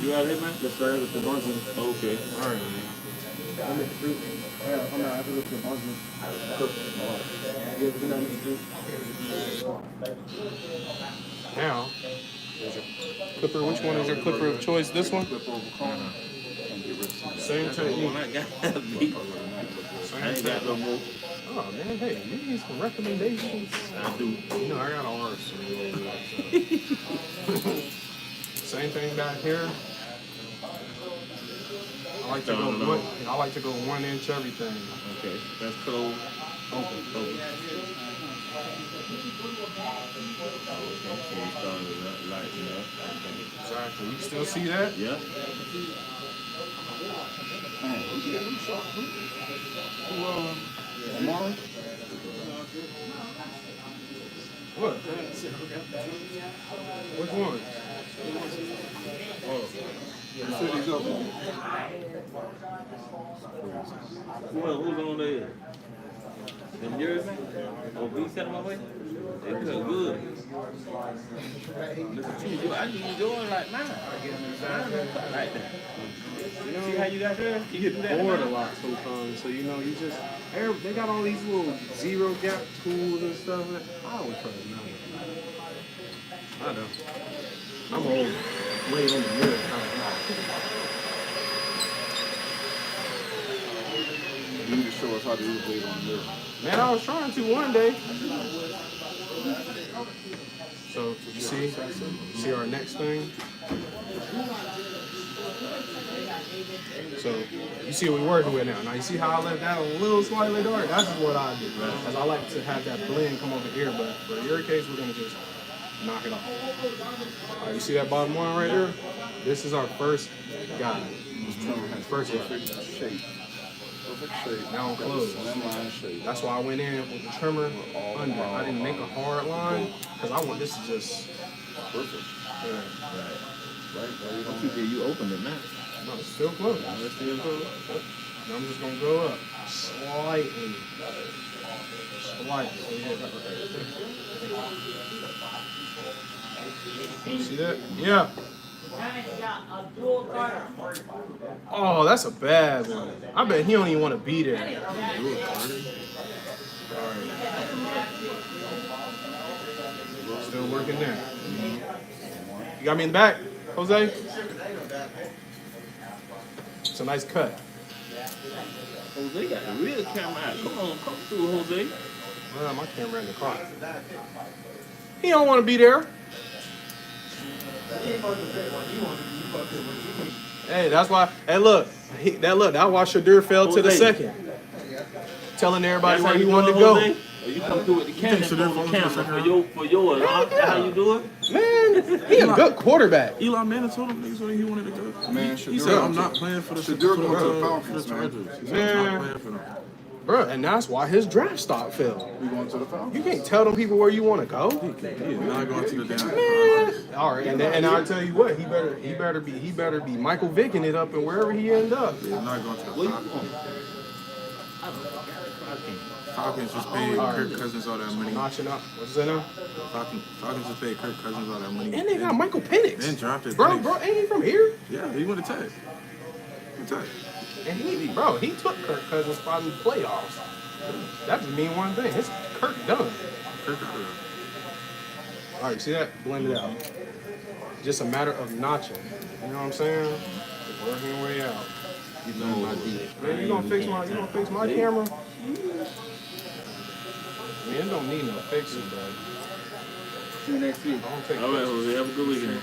You out here, man? Yes, sir. With the bunch of Okay. All right, man. I make the fruit. I'm not after looking at bunch of you ever been out in the fruit? Now, there's your clipper. Which one is your clipper of choice? This one? Flip over corner and get rid of some. Same That's the one technique. I got. Beat. I ain't got no more. Oh man, hey, you need some recommendations? I do. You know, I got an arse. Same thing back here. I like to go 1 inch everything. Okay. That's close. Open. Okay. So you started lighting up. Exactly. You still see that? Yeah. Tomorrow? What? Which one? You said he's up. Who's on there? Them yours, man? Oh, we set them away? They cut good. Listen to you. I need yours like mine. Mine don't cut like that. You know, See how you got yours? Can you do that? bored a lot sometimes, so you know, they got all these little zero gap tools and stuff. I always try to know. I know. I'm old. Wait on the mirror. You need to show us how to do the blade on the mirror. Man, I was trying to one day. So you see our next thing. So you see what we're working with now. Now you see how I left that a little slightly dark. That's just what I do, because I like to have that blend come over here. But for your case, we're gonna just knock it off. All right, you see that bottom one right there? This is our first guy. First guy. Perfect shape. Perfect shape. Now I'm closed. Slim line shape. That's why I went in with the trimmer under. I didn't make a hard line because I want this to just. Perfect. Yeah. Right? You opened it now. No, it's still closed. Let's see it close. And I'm just gonna go up slightly. Slightly. See that? Yeah. Oh, that's a bad one. I bet he don't even want to be there. Still working there. You got me in the back, Jose? It's a nice cut. Jose got the real camera out. Come on, come through, Jose. Well, my camera in the car. He don't want to be there. Hey, that's why. Hey, look. That's why Shadur fell to the second. Telling everybody where he wanted to go. Or you come through with the camera for yours. How you do it? Man, he a good quarterback. Eli Manning told him niggas where he wanted to go. Man, He said, I'm not playing for the Shadur come to the for Falcons, the man. Chargers. He said, I'm not playing for them. Bro, and that's why his draft stock fell. We going to the Falcons? You can't tell them people where you want to go. He is not going to the damn. All right, and I'll tell you what, he better be Michael Vicking it up and wherever he end up. He's not going to the Falcons. Falcons just paid Kirk Cousins all that money. Notching up. What's that now? Falcons just paid Kirk Cousins all that money. And they got Michael Penix. Then drafted. Bro, Penix. ain't he from here? Yeah, he went to Tech. And he took Kirk Cousins' spot in the playoffs. That just mean one thing. It's Kirk done. Kirk out of All right, see that? Blend it out. Just a matter of notching. You know what I'm saying? Just working your way out. there. You know my deal. Man, you gonna fix my camera? Man, it don't need no fixing, bro. See you next week. I don't take All right, Jose, have a good weekend.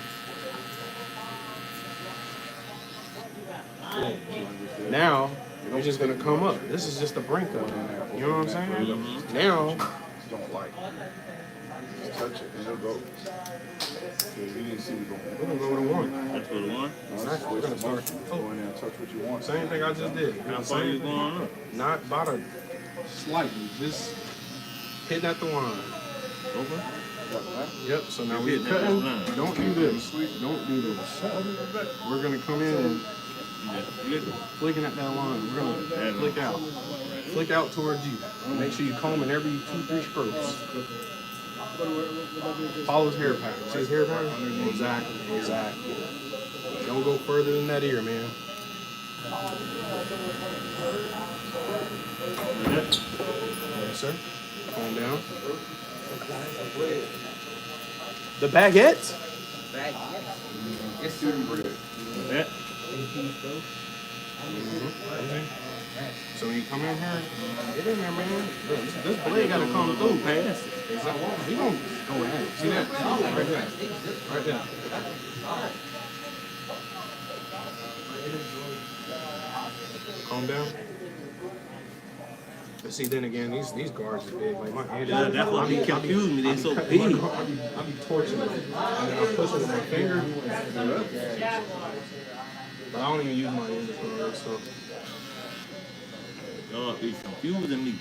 Now, you're just gonna come up. This is just the brink of it. You know what I'm saying? Now, Don't like. Just touch it and it'll go. So you didn't see me going. we're gonna go to one. That's for the one. Exactly. We're gonna start. Go in there and touch what you want. Same thing I just did. How far you going up? Not about a slightly, just hitting at the line. Over? Yep. So now You're we're hitting at cutting. the line. Don't do this. Don't do this. We're gonna come in and flicking at that line. We're gonna flick out. Flick out towards you. Make sure you comb in every 2-3 strokes. Follow his hair pattern. See his hair pattern? Exactly. Don't go further than that ear, man. Yes, sir. Calm down. The baguettes? Yeah. So when you come in here, get in there, man. Look, this blade gotta come through. Pass it. Exactly. He gonna go at it. See that? Right there. Right there. Calm down. But see, then again, these guards are big. Like my hand. Yeah, that's what be confusing me. They so I big. be torching it. And then I push it with my finger. But I don't even use my index finger, so. Y'all be confusing me.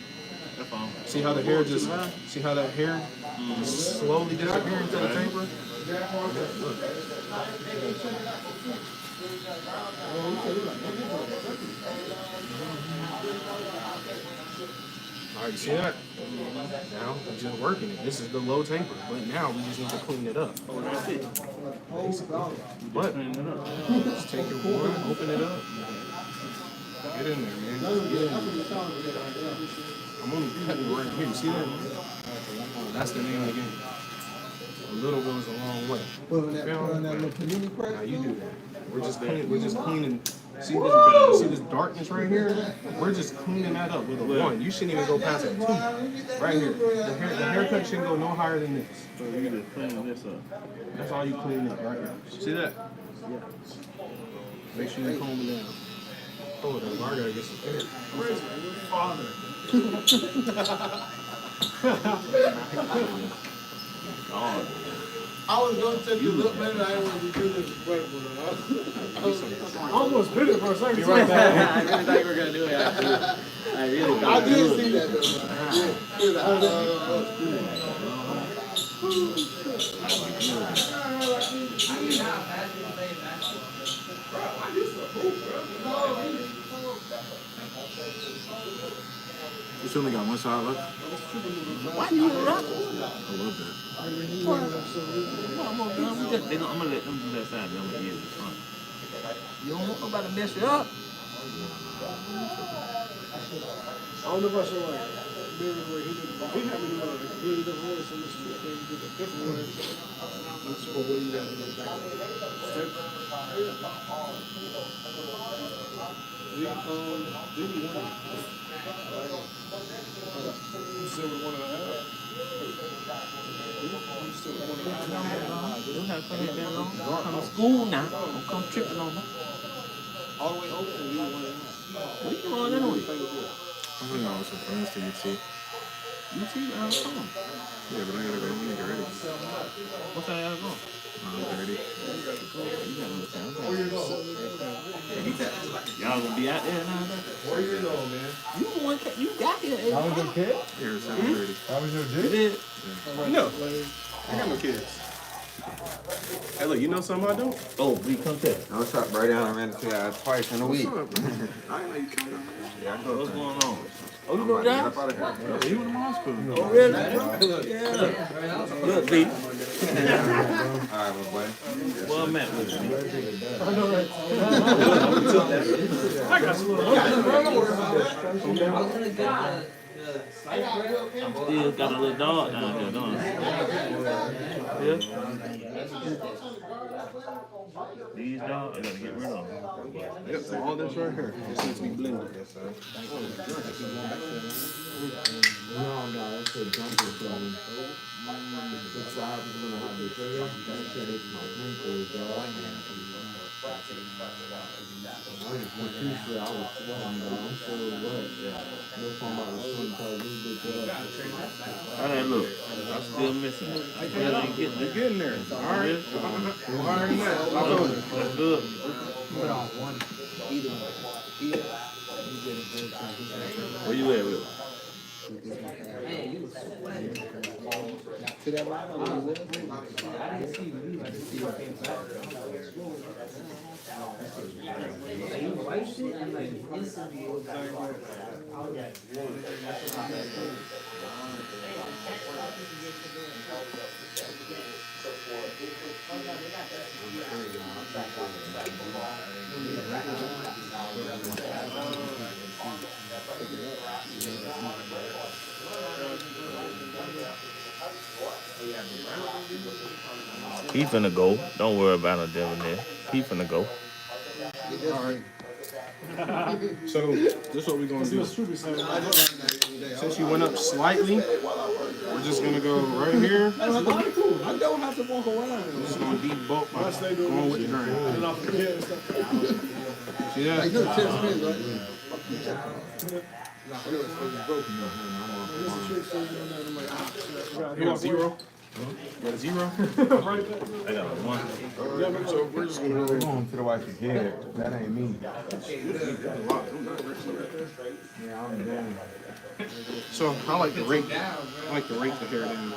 That's all. See how the hair just, see how that hair just slowly disappearing to the taper? Look. All right, you see that? Now we're just working it. This is the low taper, but now we just need to clean it up. But just take your one, open it up. Get in there, man. Just get in there. I'm only cutting right here. See that? That's the name of the game. A little goes a long way. Put on that little panini press. Now you do that. We're just cleaning. See this darkness right here? We're just cleaning that up with a 1. You shouldn't even go past a 2. Right here. The haircut shouldn't go no higher than this. So you just clean this up. That's all you clean up right now. See that? Yeah. Make sure you comb it down. Oh, the bar gotta get some hair. Where's my father? God. I was gonna take you a look, man. I didn't want to do this incredible. I almost bit it for a second. I really thought you were gonna do it. I really I did see that though, You still only got one shot left? Why you rock? A little bit. I'm gonna let them do that side. Then I'm gonna use the front. You don't want nobody to mess you up. I don't know if I should like maybe the way he did. He had me do like a really different way, so this is what they did a different way. That's what we got to do back. Step. We one. You said with 1.5. I'm still at 1.5. You don't have to come here that long. Don't come to school now. Don't come tripping on me. All the way open and you 1.5. What you doing anyway? I'm hanging out with some friends to UT. You see, I'm coming. Yeah, but I gotta go home and get ready. What time y'all going? 9:30. You gotta look down. Y'all y'all gonna be out there now? 4 years old, man. You the one, you got here. How was your kid? Here, 7:30. How was your You dick? did. No, I got no kids. Hey, look, you know something I don't? Oh, we come tell. No, what's up, bro? Down, I ran into y'all twice in a week. What's up, bro? I didn't know you come down. Yeah, I go What's to. going on? Oh, you I'm know about to get that? up out of here. Yeah, he went to my school. Oh, really? Yeah. Look, B. All right, my boy. Well, I'm at with you. I got some. Still got a little dog down there, don't I? Yeah. These dogs, I gotta get rid of them. Yep, so all this right here just needs to be blended. How that look? I'm still missing it. I still ain't getting You're it. getting there. All right. All right, man. That's good. Where you at with it? To that level, where you was? He finna go. Don't worry about no devil there. He finna go. All right. So this is what we're gonna do. Since you went up slightly, we're just gonna go right here. I don't have to walk around. We're just gonna debulk by going with the grain. See Like, that? you know, 10 spins, right? You got zero? You got a zero? I got a one. So we're just gonna go. Going to the wife's head. That ain't me. So I like to rake. I like to rake the hair down.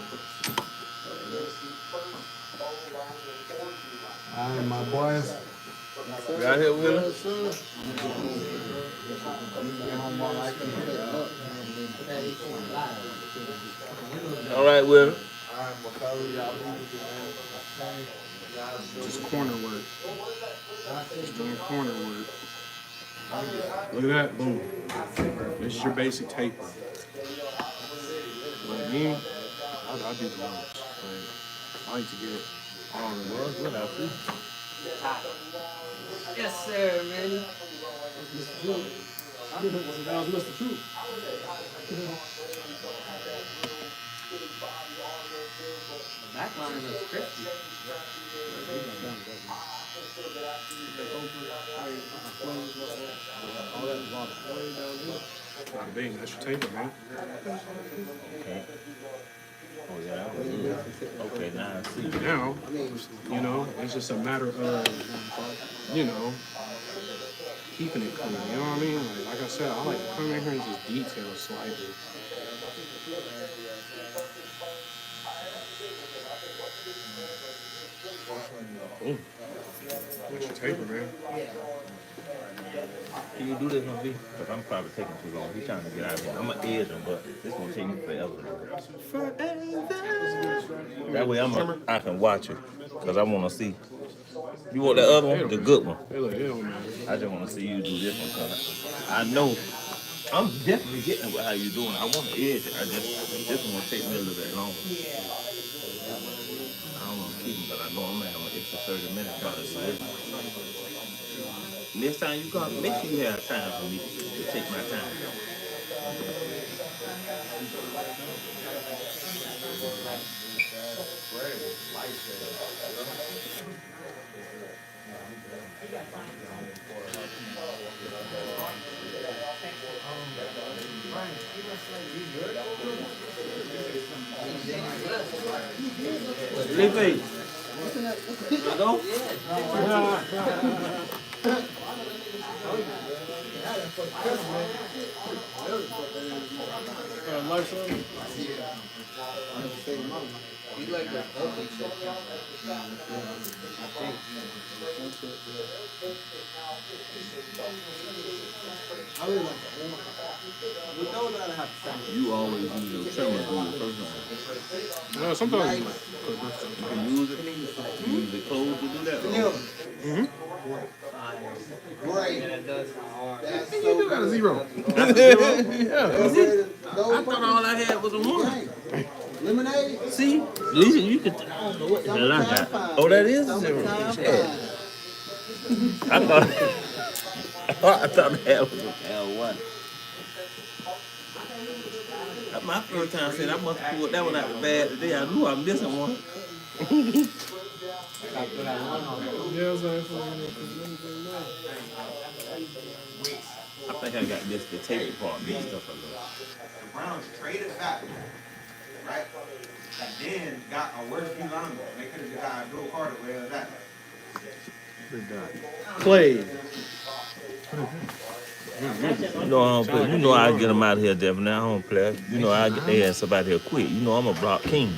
All right, my boys. You out here with him? All right, with him. Just corner work. Just doing corner work. Look at that, boom. This is your basic taper. What I mean, I do the most. Like, I like to get it all the way. Yes, sir, man. That was Mr. Truth. Backline is crispy. Not big, that's your taper, man. Oh, yeah, that was good. Okay, now I see. Now, you know, it's just a matter of, you know, keeping it clean. You know what I mean? Like I said, I like to come in here and just detail slightly. Boom. That's your taper, man. Can you do this on me? Because I'm probably taking too long. He's trying to get out of here. I'm going to edge him, but this going to take me forever. That way I can watch it. Because I want to see. You want the other one? The good one. Hey, look, it don't matter. I just want to see you do this one. Cause I know I'm definitely getting with how you doing. I want to edge it. This one will take me a little bit longer. I don't want to keep him, but I know I'm going to have an extra 30 minutes probably to do this. Next time you come, make sure you have time for me to take my time. Leave it. Go. Life song. He like the ugly shit. I really like the orange. With those, I'd have to say. You always use your camera on your first one. No, sometimes you Nice. You can use it. You use the clothes to do that. Vanilla. Great. That's so you got a good. 0. That's a zero. I I thought all I had was a one. Lemonade. See, at least you could. I don't know what the hell I got. Oh, that is a zero. Shit. I thought I thought that was a L1. That's my first time saying I must have pulled that one out the bag today. I knew I'm missing one. Yeah, it's like, I think I got this the tape part mixed up a little. The Browns traded back, right? And then got a worse D lineman. They could have just got Bill Carter where it was at. Played. You know I don't play. You know I get them out of here, Devin. Now I don't play. You know I get their ass up out here quick. You know I'm a block king.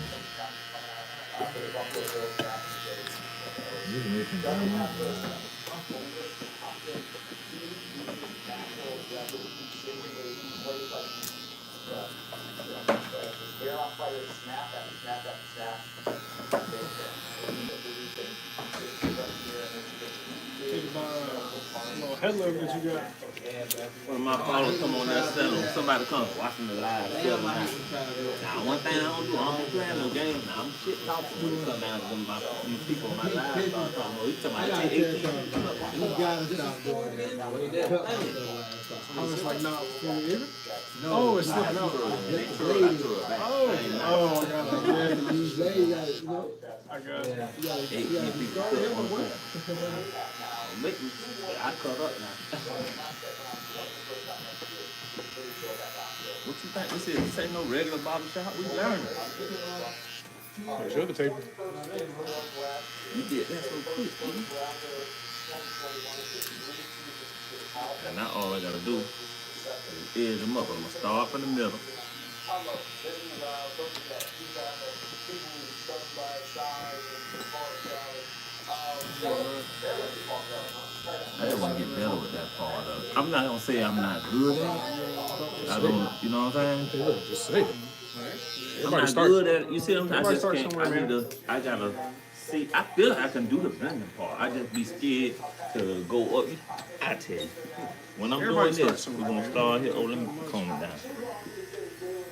little headlamp that you got. One of my followers come on there selling. Somebody come watching the live. Selling out. Now one thing I don't do, I don't play no games. Now I'm shit talking when it come down to these people on my live. Start talking about, he's talking about 10, 18. You gotta stop doing that. I was like, not for me either. No, Oh, it's slipping out. Oh, I got it. Yeah, these ladies gotta, you know, I got it. you gotta Hey, be people strong. cut one time. Make me, I cut up now. What you think this is? This ain't no regular barber shop. We learning. Show the tape. You did that so quick, didn't you? And now all I gotta do is edge them up. I'm gonna start from the middle. I just want to get better with that part of it. I'm not gonna say I'm not good at it. I don't, you know what I'm saying? Just say it. I'm Everybody not starts. good at it. You see, I Everybody just starts can't. somewhere, I need man. to. I gotta see. I feel like I can do the blending part. I just be scared to go up. I tell you, when I'm Everybody doing this, starts we're somewhere, gonna start here. Oh, let me calm it down.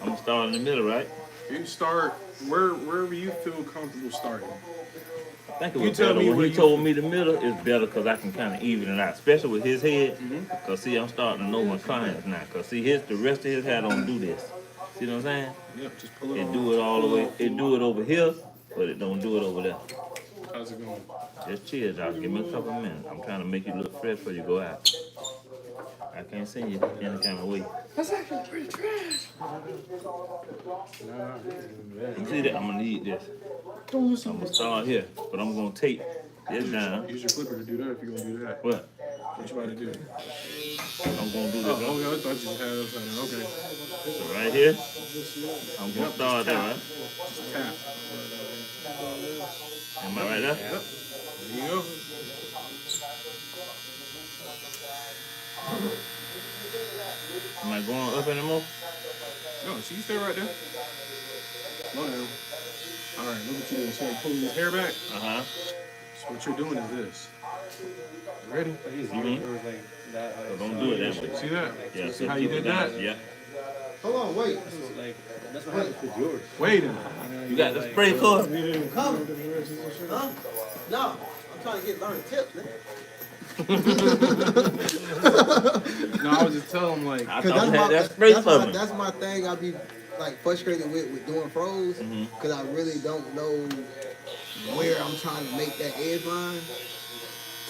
I'm gonna start in the middle, right? You start wherever you feel comfortable starting. I think it You was tell better me when where he you told feel. me the middle is better because I can kind of even it out, especially with his head. Cause see, I'm starting to know my clients now. Cause see, the rest of his head don't do this. See what I'm saying? Yep, just pull it It on. do it all the way. It do it over here, but it don't do it over there. How's it going? Just chill, dog. Give me a couple minutes. I'm trying to make you look fresh before you go out. I can't send you any kind of way. That's actually pretty trash. You see that? I'm gonna need this. Don't listen. I'm gonna start here, but I'm gonna tape this down. Use your clipper to do that if you're gonna do that. What? What you about to do? I'm gonna do Oh, this. okay. I thought you just had it upside down. Okay. So right here, I'm gonna start there, right? Just tap. Am I right there? Yep. There you go. Am I going up anymore? No, so you stay right there. Slow down. All right, look what you're doing. So you're pulling his hair back. Uh-huh. So what you're doing is this. You ready? So don't do it that way. See that? Yeah, See how you did that? Yeah. Hold on, wait. That's what happens with yours. Wait a minute. You got the spray car? Come. Huh? No, I'm trying to learn tips, man. No, I was just telling him like, I Cause thought you had that spray for me. that's my thing. I be like frustrated with doing pros, cause I really don't know where I'm trying to make that edge line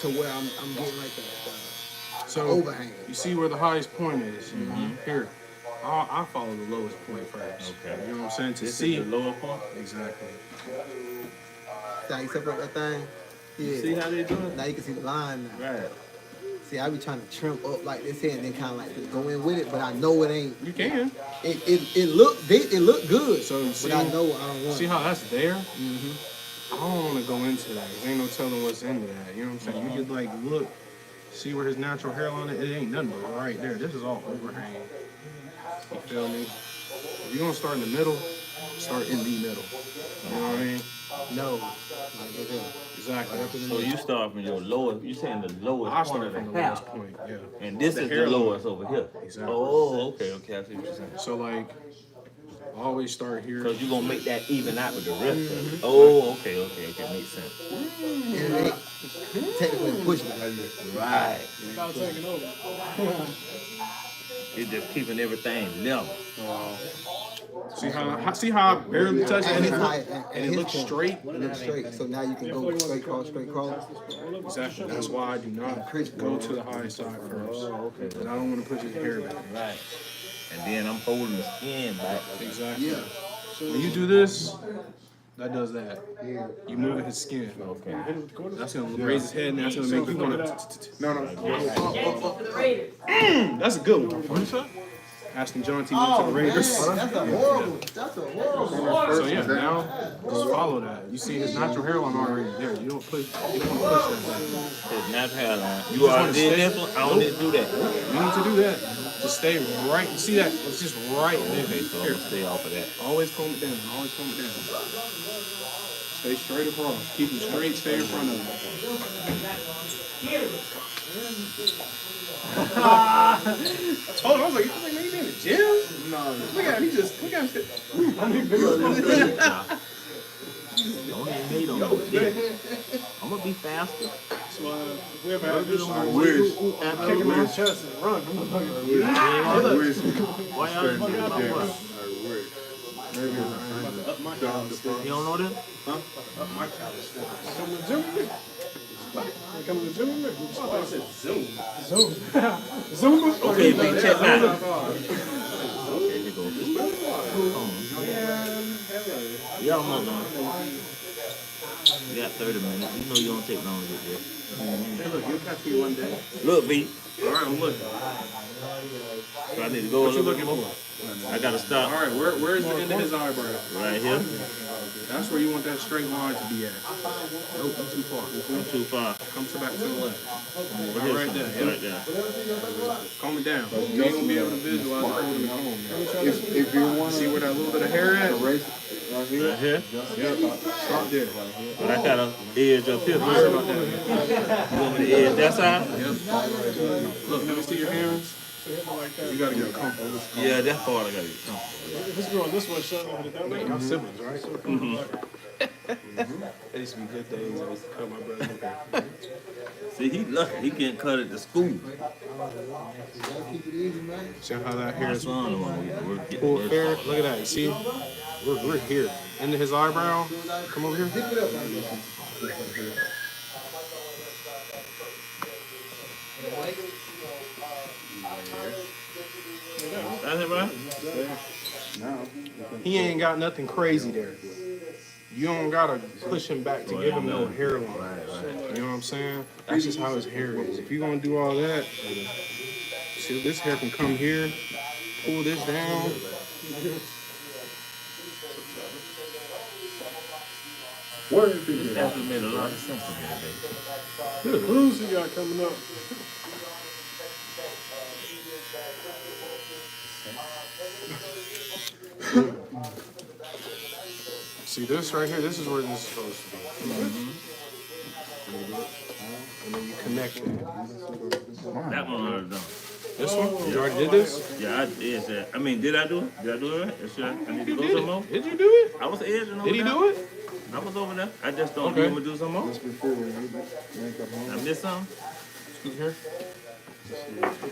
to where I'm getting like the so overhang. you see where the highest point is. Here, I follow the lowest point first. Okay. You know what I'm saying? To This see is the lower part. exactly. Now you separate that thing. Yeah. See how they doing? Now you can see the line now. Right. See, I be trying to trim up like this here and then kind of like just go in with it, but I know it ain't. You can. It look good. So you see, but I know I don't want. See how that's there? Mm-hmm. I don't want to go into that. There ain't no telling what's into that. You know what I'm saying? You could like look, see where his natural hairline is. It ain't nothing but right there. This is all overhang. You feel me? If you're gonna start in the middle, start in the middle. You know what I mean? No, like right there. Exactly. So you start from your lowest. You saying the lowest I point start of from the the hair, lowest point. Yeah. and this The is the hairline. lowest over here. Exactly. Oh, okay. I see what you're saying. So like, I always start here. Because you're gonna make that even out with the rest of it. Oh, okay, makes sense. And it ain't technically pushing it. Right. Without taking over. It's just keeping everything level. See how I barely touch it, and it looks point, straight. It looks straight. So now you can go straight cross. Exactly. That's why I do not go to the high side first. Oh, okay. And I don't want to push his hair back. Right. And then I'm holding the skin back. Exactly. Yeah. When you do this, that does that. Yeah. You moving his skin. Okay. That's gonna raise his head, and that's gonna make you wanna. No. That's a good one. What you say? Asking John T. went to the Raiders. That's a horrible. So yeah, now just follow that. You see his natural hairline already there. You don't push. You don't want to push that back. His natural hairline. You already did this one? I don't need to do that. You need to do that. Just stay right. You see that? It's just right there. Okay, so I'm Here. gonna stay off of that. Always comb it down. Always comb it down. Stay straight across. Keep it straight. Stay in front of him. I told him, I was like, man, you been in the gym? No. Look at him. Look at him. Don't even need them. I'm gonna be faster. So if we ever have this I one, wish. kick him in the chest and run. I wish. Why y'all didn't think about what? I wish. Maybe Up my caliber. You don't know this? Up my caliber. Come to the gym with me. You come to the gym with me. I said Zoom. Zoom. Okay, man, check that. Okay, here goes. Y'all almost done. You got 30 minutes. You know you don't take long to get there. Hey, look, you'll catch me one day. Look, B. All right, I'm looking. So I need to go What a you little looking bit more. for? I gotta All stop right, where's the end of his eyebrow? right here. That's where you want that straight line to be at. Nope, I'm too far. I'm too far. Come to back to the left. Right there, there. Right there. Comb it down. You ain't gonna be able to visualize the holding the comb now. if you want See where that little bit of hair at? right here. Right here. Yep. Stop there. But I got an edge up here. Sorry about that. You want me to edge that side? Yep. Look, let me see your hands. You gotta get comfortable. Yeah, that part I gotta get comfortable. If it's going this way, shut it that way. Y'all siblings, right? It used to be good days. I used to cut my brother's hair. See, he lucky. He can't cut it to school. See how that hair My is son the one who work get pulled the fair? worst. Look at that. You see? We're here. Into his eyebrow. Come over here. That's it, right? He ain't got nothing crazy there. You don't gotta push him back to give him no hairline. You know what I'm saying? That's just how his hair is. If you're gonna do all that, see, this hair can come here, pull this down. What if he did? That made a lot of sense to me today. The cruise he got coming up. See this right here? This is where this is supposed to be. And then you connect it. That one I already done. This one? You already did this? Yeah, I did that. I mean, did I do it? Did I do it right? Yes, sir. I need to You go did some more. it. Did you do it? I was edging over Did he there. do it? I was over there. I just don't Okay. need him to do some more. Just before we make up home. I missed something. Scoot here.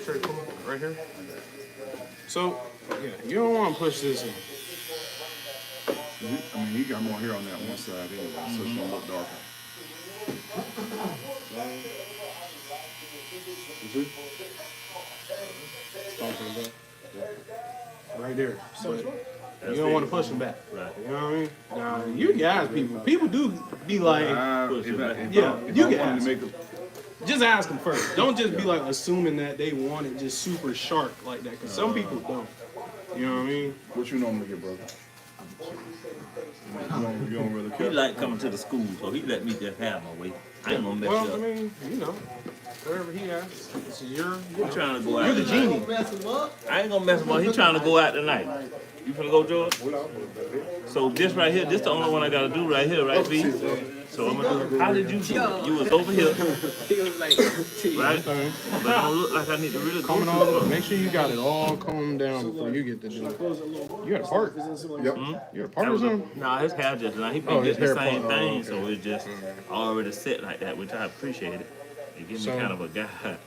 Straight come right here. So, yeah, you don't want to push this in. I mean, he got more hair on that one side anyway, so it's gonna look darker. Right there. But you don't want to push him back. Right. You know what I mean? Now, you guys, people do be like, If I Yeah, you wanted guys. to make Just ask them first. Don't just be like assuming that they want it just super sharp like that, because some people don't. You know what I mean? What you normally get, brother? You don't really He care. like coming to the school, so he let me just have my way. I ain't gonna mess Well, you I up. mean, you know, whatever he asks, it's your. I'm trying to go out. You're the tonight. genie. I ain't gonna mess him up. He trying to go out tonight. You finna go, George? So this right here, this the only one I gotta do right here, right, V? So I'm gonna do. How did you do it? You was over here, He was like, right? But it don't look like I need to really go Combing too all far. of it. Make sure you got it all combed down before you get to do it. You got a part? Yep. You got a part or something? Nah, his hair just like he Oh, been his getting the hair same part. Oh, thing, okay. so it's just already set like that, which I appreciate it. It gives me So- kind of a guide.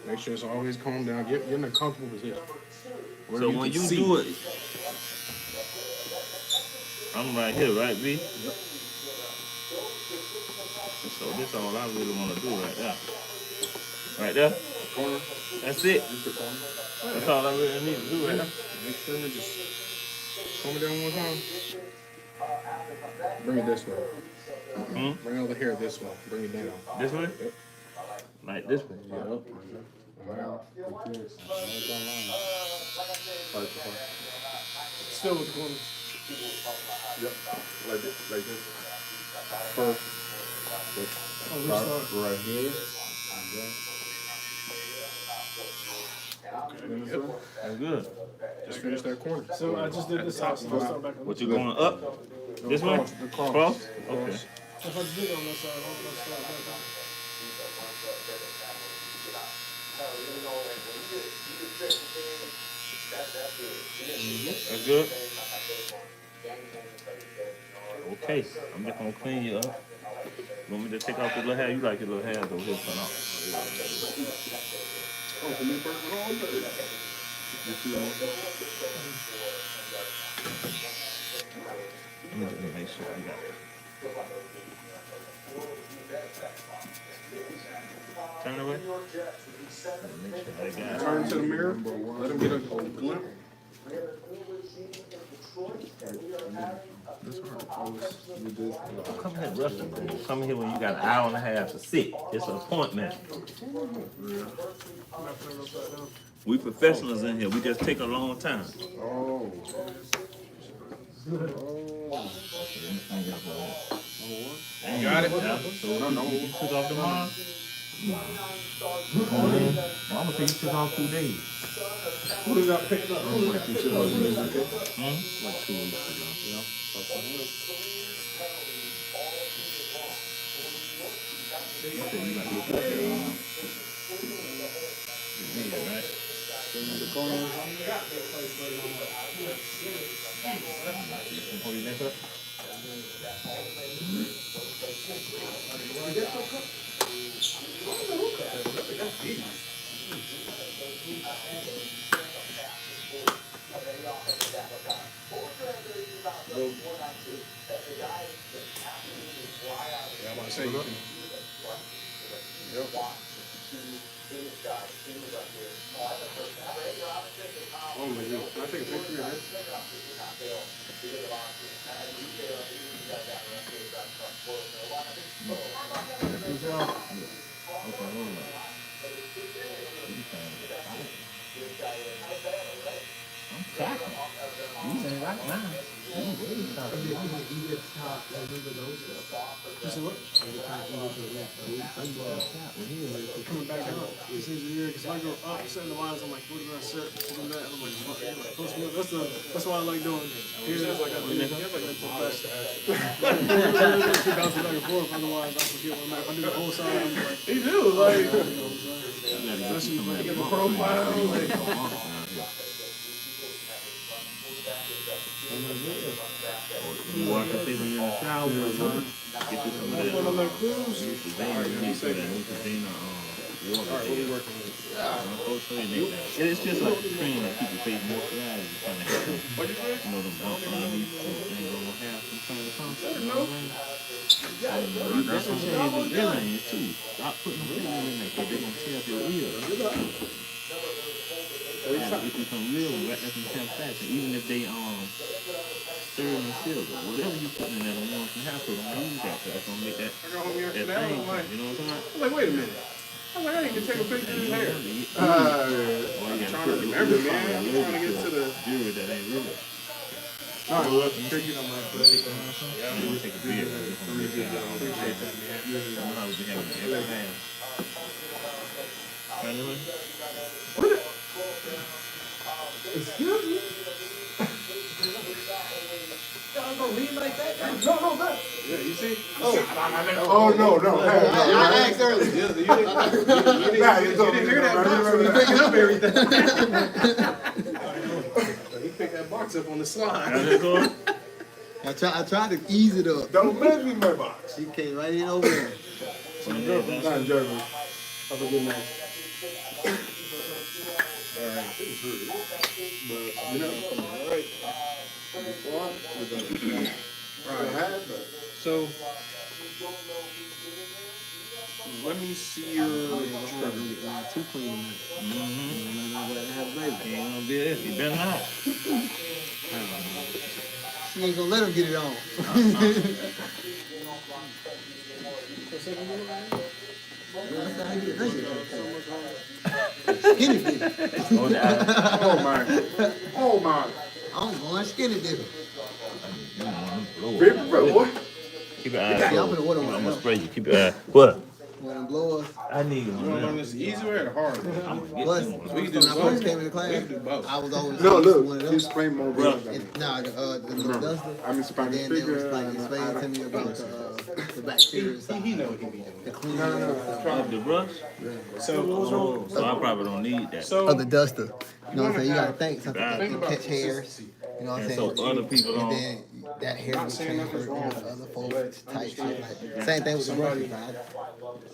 Make sure it's always combed down. Get in a comfortable position. Where So when can you see. do it, I'm right here, right, V? So this all I really want to do right there. Right there. Corner. That's it. The corner. That's all I really need to do right there. Make sure to just comb it down one time. Bring it this way. Hmm? Bring all the hair this way. Bring it down. This way? Yep. Like this way. Yep. Still with the corners. Yep. Like this. Like this. First. Oh, restart. Right here. Yep. That's good. Just finish that corner. So I just did this house. I'll start back on What this. you going up? This way? Cross, the cross. Cross? The Okay. cross. If I just did it on this side, I'll start back on. That's good. Okay. I'm just gonna clean you up. Want me to take off your little hair? You like your little hair over here cut off. Oh, for me, burning all day. Let me just make sure you got it. Turn away. Make sure I got it. Turn to the mirror. Let him get a glimpse. Come here, Rustin. Come here when you got an hour and a half to sit. It's an appointment. We professionals in here. We just take a long time. Oh. You got it? Yeah. So you took off tomorrow? Mama said you took off 2 days. Who got picked up? Who got picked up? Like 2 weeks ago. Yeah, right? Hold your neck up. Yeah, I'm about to say you can. Yep. Oh my God. Can I take a picture of your head? I'm tracking. These ain't like mine. You said what? Coming back down. It seems weird because I go up, setting the lines. I'm like, what did I set? This and that. And I'm like, fuck. I'm like, that's why I like doing it. Here it is. Like I do. That's the best. Two bounces back and forth. Otherwise, I forget what I'm at. If I do the whole side, I'm like, You do, like. you know what I'm saying? Especially when I get the Profile, like. You walk up in the shower, get you some of that. You need some of that Neutrogena water. Alright, what we working with? It's just like a cream that keep your face moisturized. It kind of helps you know the bumps underneath so things don't have from time to time. You know what I mean? That's what I'm saying with earrings too. Stop putting them in there because they're gonna tear up your ear. Get you some real ones right there from Tampa. Even if they stirring the sugar. Whatever you put in there, don't want some half of them. Use that, 'cause that's gonna make that I got home that yesterday. I thing. was like, You know what I'm talking wait a minute. I was like, I need to take a picture of his hair. about? You I'm gotta trying put to the remember, real man. color I'm logo trying to get to the. jewelry that ain't real. All right, Well, sure you know my take a beer. Just gonna make that all the appreciate that, man. You know how we be having everything. Anyway, Excuse me? Y'all gonna leave like that? No, that. Yeah, you see? Oh, no. I asked earlier. You didn't hear that box when he picking up everything. He picked that box up on the slide. how's it going? I tried to ease it up. Don't make me my box. She came right in over there. Not Jeremy. Have a good night. So, let me see your Too clean. He ain't gonna be this. He better not. She ain't gonna let him get it on. Skinny dip. Oh my. I'm going skinny dip. Baby, bro, what? Keep your eyes Yeah, I'm closed. gonna water I'm one. gonna spray you. Keep your eyes. What? When them blowers. I need one. You want to learn this the easy way or the hard way? Plus, We can do when I first both. came into class, We can do both. I was always No, used to one look, of he's those. spraying more blood than me. Nah, the little duster. I'm in Spanish And then there was speaker. like explaining to me about the bacteria inside. He know what he be doing. The cleaning The brush? So, So I probably don't need that. so of the duster. You know what I'm saying? You gotta think something that think can about catch hairs. consistency. You know what I'm And saying? so other people And don't. then that hair Not will saying nothing's transfer wrong, over to other folks but type shit. understand. Like, same thing with the brushes.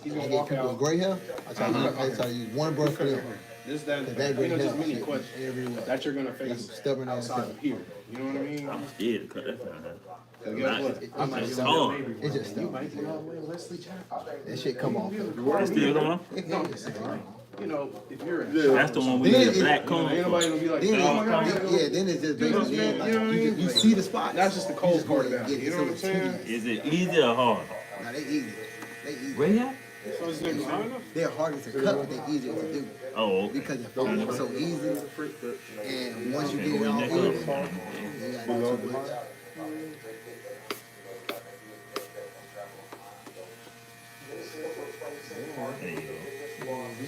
He's I gonna get walk people with out. gray hair. I try to use one brush for them. This, that, Cause that gray hair just many shit questions everywhere. that you're gonna That's face stubborn ass outside stuff. of here. You know what I mean? I'm scared to cut that thing out. So guess what? I might It's be hard. It's just You stuff. might be all the way to Leslie Chapel. That shit come off. It's still going. No, I'm just saying. You know, if you're in That's the one we Then need a it- black ain't cone. nobody gonna be like, Then, oh my God. then it's just basically man, like, you know what I mean? you see the spot. That's just the cold part about it. You know what I'm saying? Is it easy or hard? Nah, they easy. They easy. Right here? So it's next time. They're harder to cut, but they're easier to do. Oh, okay. Because the foam is so easy. And once you get it all even, you gotta do too much. There you go.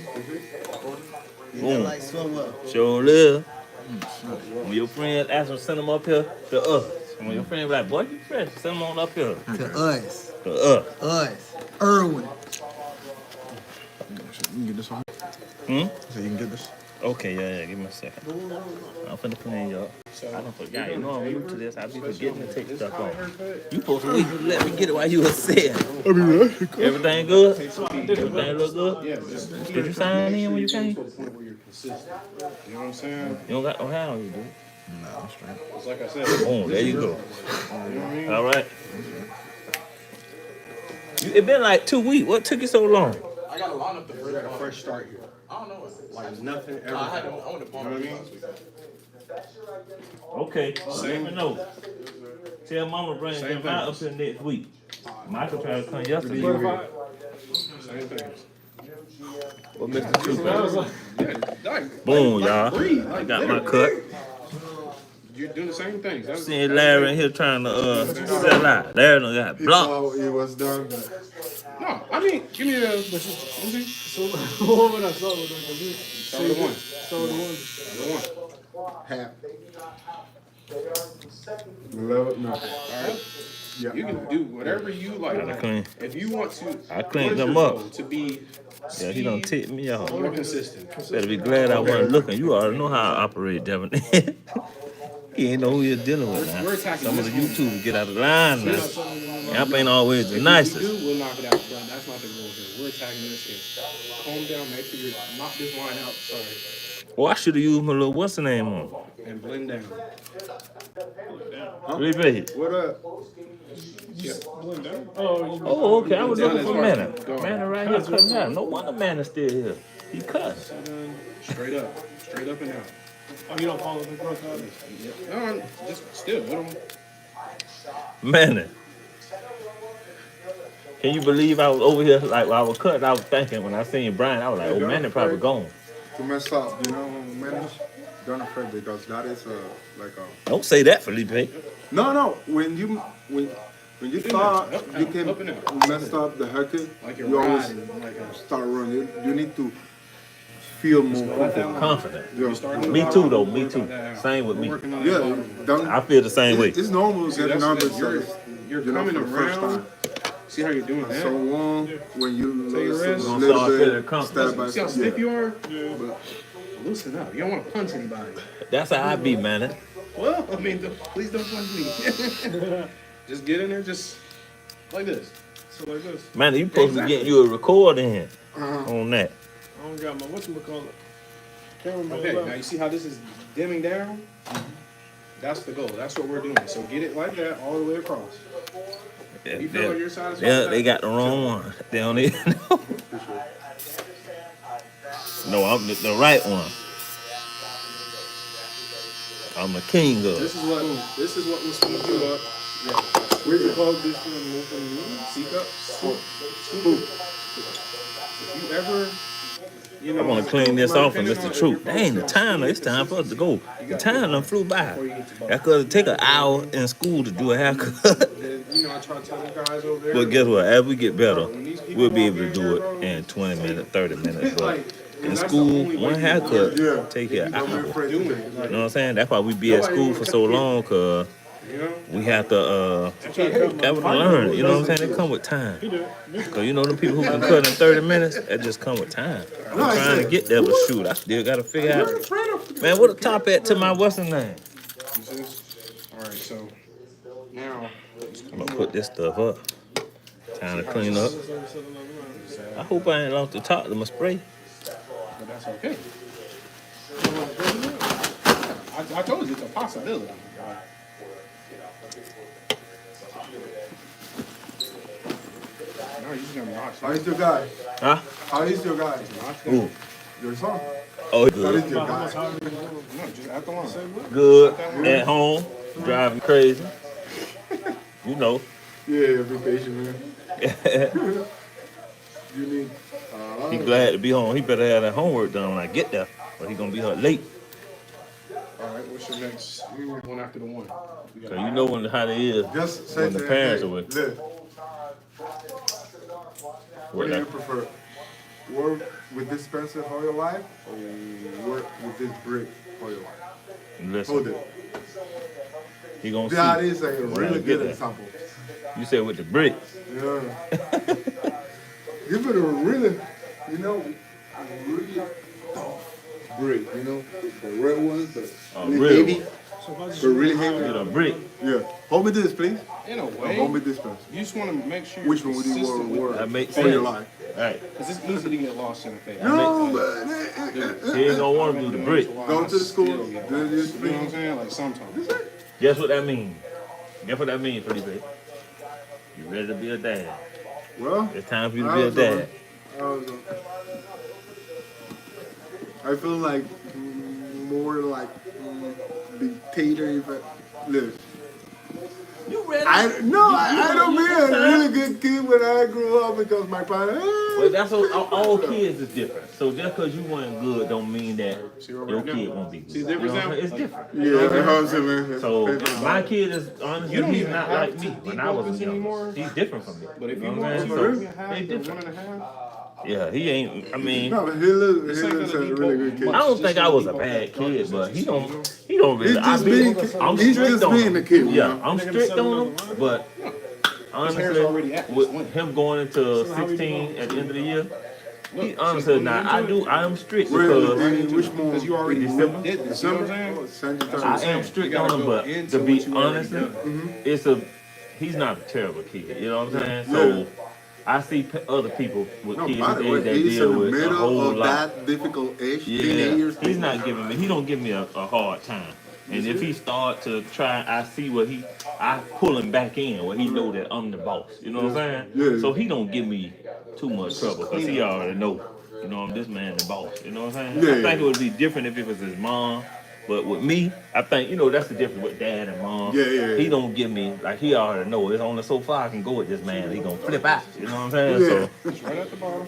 You Boom. like swim up. Sure live. When your friends ask them to send them up here to us. When your friend be like, boy, you fresh, send them on up here To us. to us. Us. Irwin. You can get this on. Hmm? So you can get this. Okay, yeah, give me a second. I'm finna clean you up. I don't forget. You know I'm new to this. I be forgetting to take stuff off. You supposed to wait to let me get it while you were saying. Everything good? Everything look good? Yeah, just Did you sign in when you came? to a point where you're consistent. You know what I'm saying? You don't got no how you do. No, I'm straight. It's like I said. Boom, there you go. You know what I mean? All right. It been like 2 weeks. What took you so long? I got a lineup the We first got a fresh start here. I don't know. Like nothing ever. I happened. went to You Palm know what I Beach mean? last weekend. Okay, let me know. Tell Mama bring Same them out up things. here next week. Michael tried to come yesterday. Same things. What Mr. Trooper? Yeah, like, Boom, like, y'all. breathe, I like, got my literally. cut. You're doing the same things. That's, Seeing Larry in here trying to sell out. Larry done got blocked. Oh, it was done. No, I mean, give me the. What would I start with? Start with one. Start with The one. Half. Love nothing. Yeah. You can do whatever you like. Gotta clean. If you want to, I cleaned what is them your up. goal? To be Yeah, he done tipped me off. more consistent. Better be glad I wasn't looking. You already know how I operate, Devin. He ain't know who you're dealing with now. We're attacking Some of the this YouTubers get out of line now. Yap ain't always the If nicest. we do, we'll knock it out. But that's not the goal here. We're attacking this here. Calm down. Make sure you knock this line out. Sorry. Well, I should have used my little what's the name on. And blend down. Repeat. What up? Yeah. Blend down. Oh, okay. I was Down looking as for far as Manna. you can go. Manna right here cutting out. No wonder Manna's still here. He cut. Straight up. Straight up and out. Oh, you don't follow the growth habits? No, just still. Let them Man, can you believe I was over here like while I was cutting? I was thinking when I seen Brian, I was like, oh man, they probably gone. To mess up, you know, manage. Don't afraid because that is like a. Don't say that, Felipe. No. When you thought you can up and out. mess up the haircut, Like you're you always riding, like a start running. You need to feel more comfortable. Confident. Yeah. Me too, though. Me too. Same with me. Yeah, don't, I feel the same way. it's normal getting nervous. You're You know, coming for the first around. time. See how you're doing So that? long when you Take your listen rest. a Gonna little start feeling bit, comfortable. step by See how step. stiff you are? But Loosen up. You don't want to punch anybody. That's how I be, man. Well, I mean, please don't punch me. Just get in there, just like this. So like this. Man, you supposed to be getting you a recording on that. I don't got my whatchamacallit. Cameraman Okay, now left. you see how this is dimming down? That's the goal. That's what we're doing. So get it like that all the way across. You feel like you're satisfied? Yeah, with they that? got the wrong one. They don't even know. No, I'm the right one. I'm a king of it. This is what will speed you up. Yeah. we can call this one move from me. Seek up. Scoop. If you ever, you know, I want to clean this off and depending Mr. on if Truth. you're Dang, the focused time, on it's time for us to go. The time done flew by. before you get to That could take an hour in school to do a haircut. then, you know, I try to tell the guys over there. But guess what? As we get better, When these people we'll be walk able to in do here, it bro, in 20 minutes, 30 minutes. But like, in that's the school, only way one you haircut Yeah. take you an Don't be hour. afraid do to it. take You know what I'm saying? That's why we be at school for so long, because You know? we have to learn. You know what I'm saying? It come with time. Because you know the people who can cut in 30 minutes, that just come with time. I'm trying to get there, but shoot, I still got to figure out. Man, what the top at to my western name? You see? All right, so now I'm going to put this stuff up. Time to clean up. I hope I ain't lost the top of my spray. but that's okay. I told you it's a possibility. No, you just gonna watch How it. is your guy? Huh? How is your guy? Ooh. Your son? Oh, How is good. your guy? No, just at the line. Good. At home. Driving crazy. You know. Yeah, be patient, man. You need. He glad to be home. He better have that homework done when I get there. Or he gonna be home late. All right, what's your next one after the one? We got So you know how they is Just say when the to him, parents hey, are with. look, what do you What prefer? Work with this pencil all your life or work with this brick all your life? Hold Listen, it. he gonna That see. is a Around really get good that. example. You said with the brick. Yeah. Give it a really, you know, a really tough brick, you know, the red ones, the really real heavy, one. the really heavy. Get a brick. Yeah. Hold me this, please. in a Hold me way, this pencil. you just want to make sure Which you're one would you consistent want with to work That makes for your sense. life? Right. because it's easy to get lost in the face. No, but He ain't gonna want to do the brick. go to the school, do this, You know what I'm saying? Like sometimes. Guess what that means? Guess what that means, Felipe? You ready to be a dad? Well, It's time for you to be a dad. I feel like more like dictator. If I, look, You ready? I don't mean a really good kid when I grew up because my parents. Well, that's all kids is different. So just because you weren't good don't mean that your kid won't be good. See the difference You know what I'm now? saying? It's different. Yeah, that's what I'm saying. So my kid is honestly You don't he's even not have like me to when I was defocus young. anymore. He's different from me. But if you know what want I'm to, saying? you So can have they the different. 1.5. Yeah, he ain't. I mean, No, but he looks This ain't a gonna really be good kid. I don't think I was a bad kid, but he don't really. I'm strict on being him. a kid. Yeah, I'm strict on him, but hair's honestly, already at with this point. him going into 16 at the end of the year, he honestly see, now I am strict Really? because Which one? Because you already December? did this. You know what I'm saying? I am strict on him, but to be honest, he's not a terrible kid. You know what I'm saying? So I see other people with No, kids by his the way, age that he's in deal the with a middle whole of lot. that difficult age. Yeah, Teenagers. he don't give me a hard time. And if he start to try, I see I pull him back in where he know that I'm the boss. You know what I'm saying? Yeah. So he don't give me too much trouble because he already know, this man the boss. You know what I'm saying? Yeah, I think it would be different if it was his mom But with me, I think, that's the difference with dad and mom. Yeah. He don't give me, like, he already know it's only so far I can go with this man. He gonna flip out. You know what I'm saying? Yeah. So, It's right at the bottom.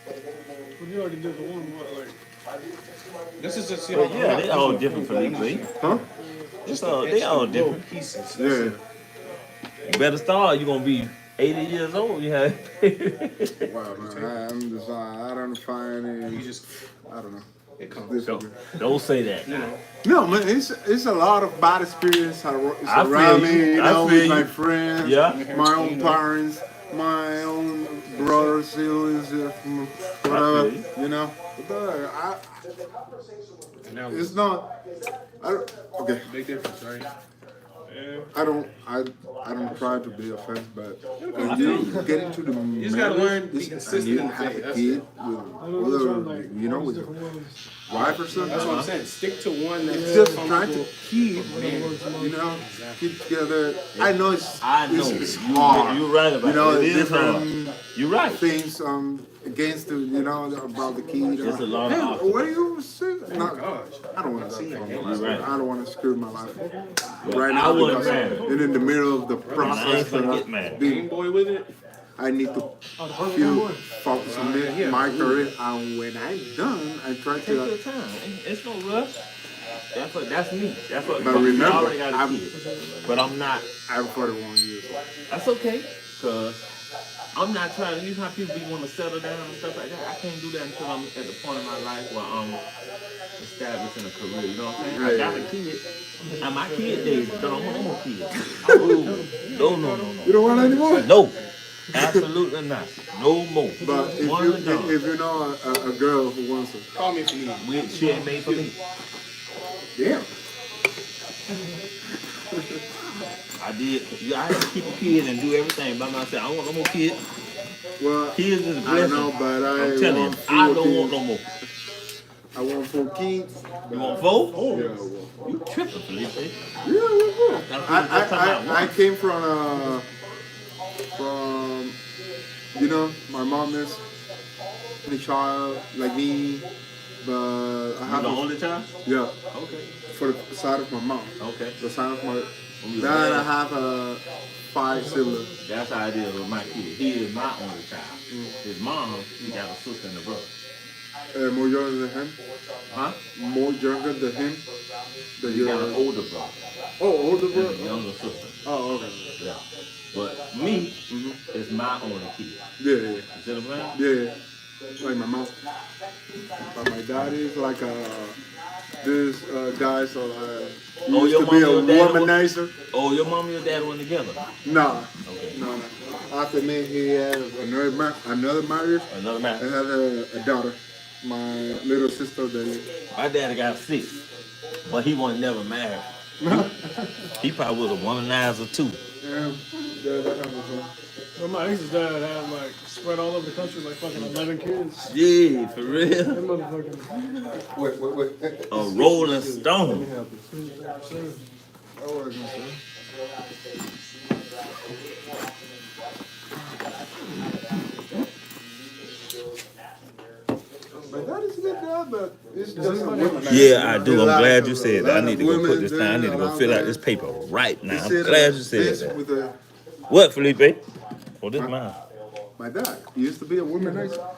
But you already did the one, what, like, This is just but yeah, they all different, Felipe. Huh? They all little different. pieces. Yeah. You better start. You're gonna be 80 years old. You have. Wow, man. I'm just, I don't find any. You just I don't know. it comes. Don't say that. No, man, it's a lot of bad experience I around feel me, you. you I know, feel with my you. friends, Yeah. my own parents, my own brothers, siblings, whatever, you. you know. But, And now it's not. Okay. big difference, right? I don't try to be offensive, but when you get into the You just gotta learn to be and consistent you in the have faith, a that's kid it. with, you know, with your wife or something. That's what I'm saying. Stick to one that's Just trying to comfortable. keep, you know, keep together. I know it's You- hard. You're right about You know, it. It is hard. different You're right. things against the, you know, about the kid. There's a lot of Hey, obstacles. what are you saying? No, Gosh. I don't want to say You're right. I don't want to screw my life up But right I now wouldn't because marry. and in the middle of the I ain't process finna get of mad. Game Boy with it. I need to feel focus on my career, and when I'm done, I try Take your to. time. It's no rush. That's me. That's what. But remember, I already got a I'm- kid, but I'm not. I'm 41 years old. That's okay, cause I'm not trying to. You know how people be want to settle down and stuff like that. I can't do that until I'm at the point in my life where I'm establishing a career. You know what I'm saying? I got a kid, and my kid days, but I don't want no more kids. No. You don't want any more? No, absolutely not. No more. But One and done. if you know a girl who wants to, Call me if you need. She ain't made for me. damn. I did. I had to keep a kid and do everything by myself. I don't want no more kids. Well, Kids is a I blessing. know, but I'm telling you, want I four don't want kids. no more. I want 4 kids. You want 4? Yeah, I want. You tripping, Felipe. Yeah, we're That's what I came from you know, my mom is a child like me, but I You have the only child? yeah, Okay. for the side of my mom. Okay. The side of my You dad, I bad. have 5 siblings. That's how it is with my kid. He is my only child. His mom, he got a sister and a brother. More younger than him. Huh? More younger than him. Than He got an your older brother oh older and brother. a younger sister. Oh okay. Yeah. But me is my only kid. Yeah, You see what I'm saying? yeah. Like my mom. But my dad is like this guy, so he Oh, used your to be a mom and your dad womanizer. Oh, your mom and your dad went together. Nah, Okay. no. After me, he had another marriage. Another I man. had a daughter, my little sister. That My daddy got 6, but he wasn't never married. He probably was a womanizer too. yeah, that happened. But my ex's dad had like spread all over the country, like fucking 11 kids. Yeah, for That real. motherfucking. Wait. A rolling stone. Oh, what was I gonna say? My dad is a good guy, but it's just a woman. Yeah, I do. I'm glad you said that. I need to go put this down. I need to go fill out this paper right now. I'm glad you said that. With a, What, Felipe? Oh, this mine. my dad used to be a womanizer.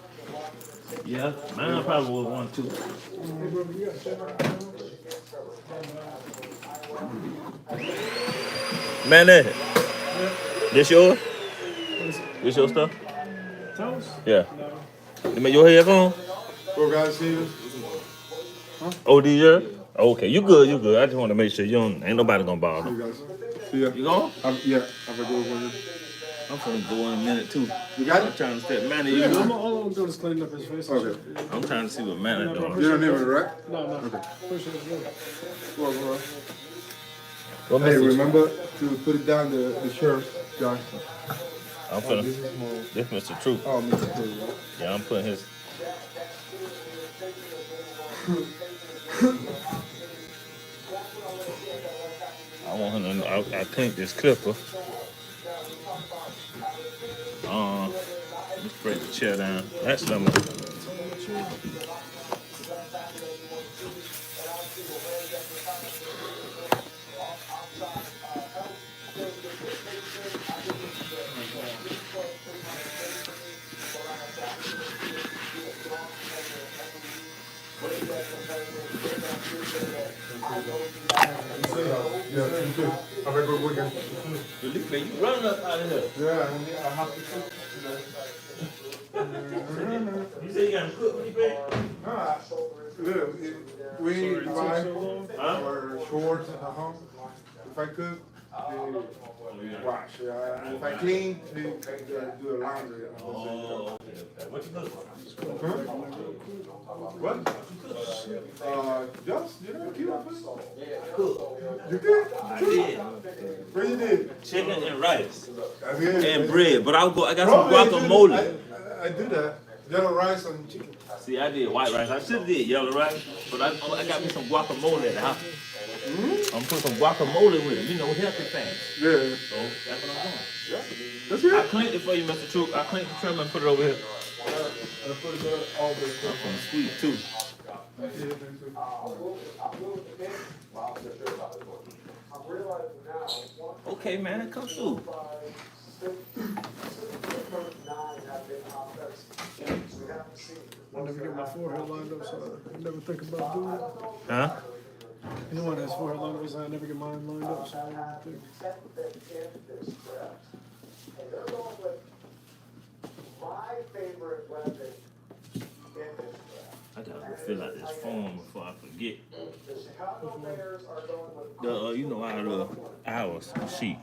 Yeah, mine probably was one too. Man, this yours? This your stuff? Toast? Yeah. You make your headphones? Oh, guys, see this? Oh, these yours? Okay, you good, you good. I just want to make sure you don't, ain't nobody gonna bother. You guys. See ya. You going? Yeah, have a good one. I'm finna go in a minute too. You got I'm it? trying to step man. You Yeah, good? all I'm doing is cleaning up his face. and Okay. shit. I'm trying to see what man is doing. You don't even right? No. Okay. Appreciate it. Good. Well, What hey, message? remember to put it down the shirt, Josh. I'm This finna. is more. This Mr. Truth. Oh, Mr. Curry, right? Yeah, I'm putting his. I want him to. I think this clipper. Let's break the chair down. Actually, I'm gonna. Have a good weekend. Felipe, you running up out of here. Yeah, I have to cook. You say you got to cook, Felipe? Nah, look, we buy Huh? our shorts at home. If I cook, they wash. If I clean, they do the laundry. Oh, okay. What you cook? Huh? What? Just, keto food. You did? I did. What you did? Chicken and rice. I did. And bread. But I got some guacamole. I do that. Yellow rice and chicken. See, I did white rice. I should have did yellow rice, but I got me some guacamole at the house. I'm gonna put some guacamole with it. Healthy things. Yeah. So that's what I'm doing. That's I it. cleaned it for you, Mr. Troop. I cleaned the trim and put it over here. I put it all the I'm from sweet too. Okay, man, it comes through. I never get my forehead lined up, so I never think about doing it. Huh? Anyone that's forehead lined up, so I never get mine lined up, so I never think. I gotta fill out this form before I forget. Our sheet.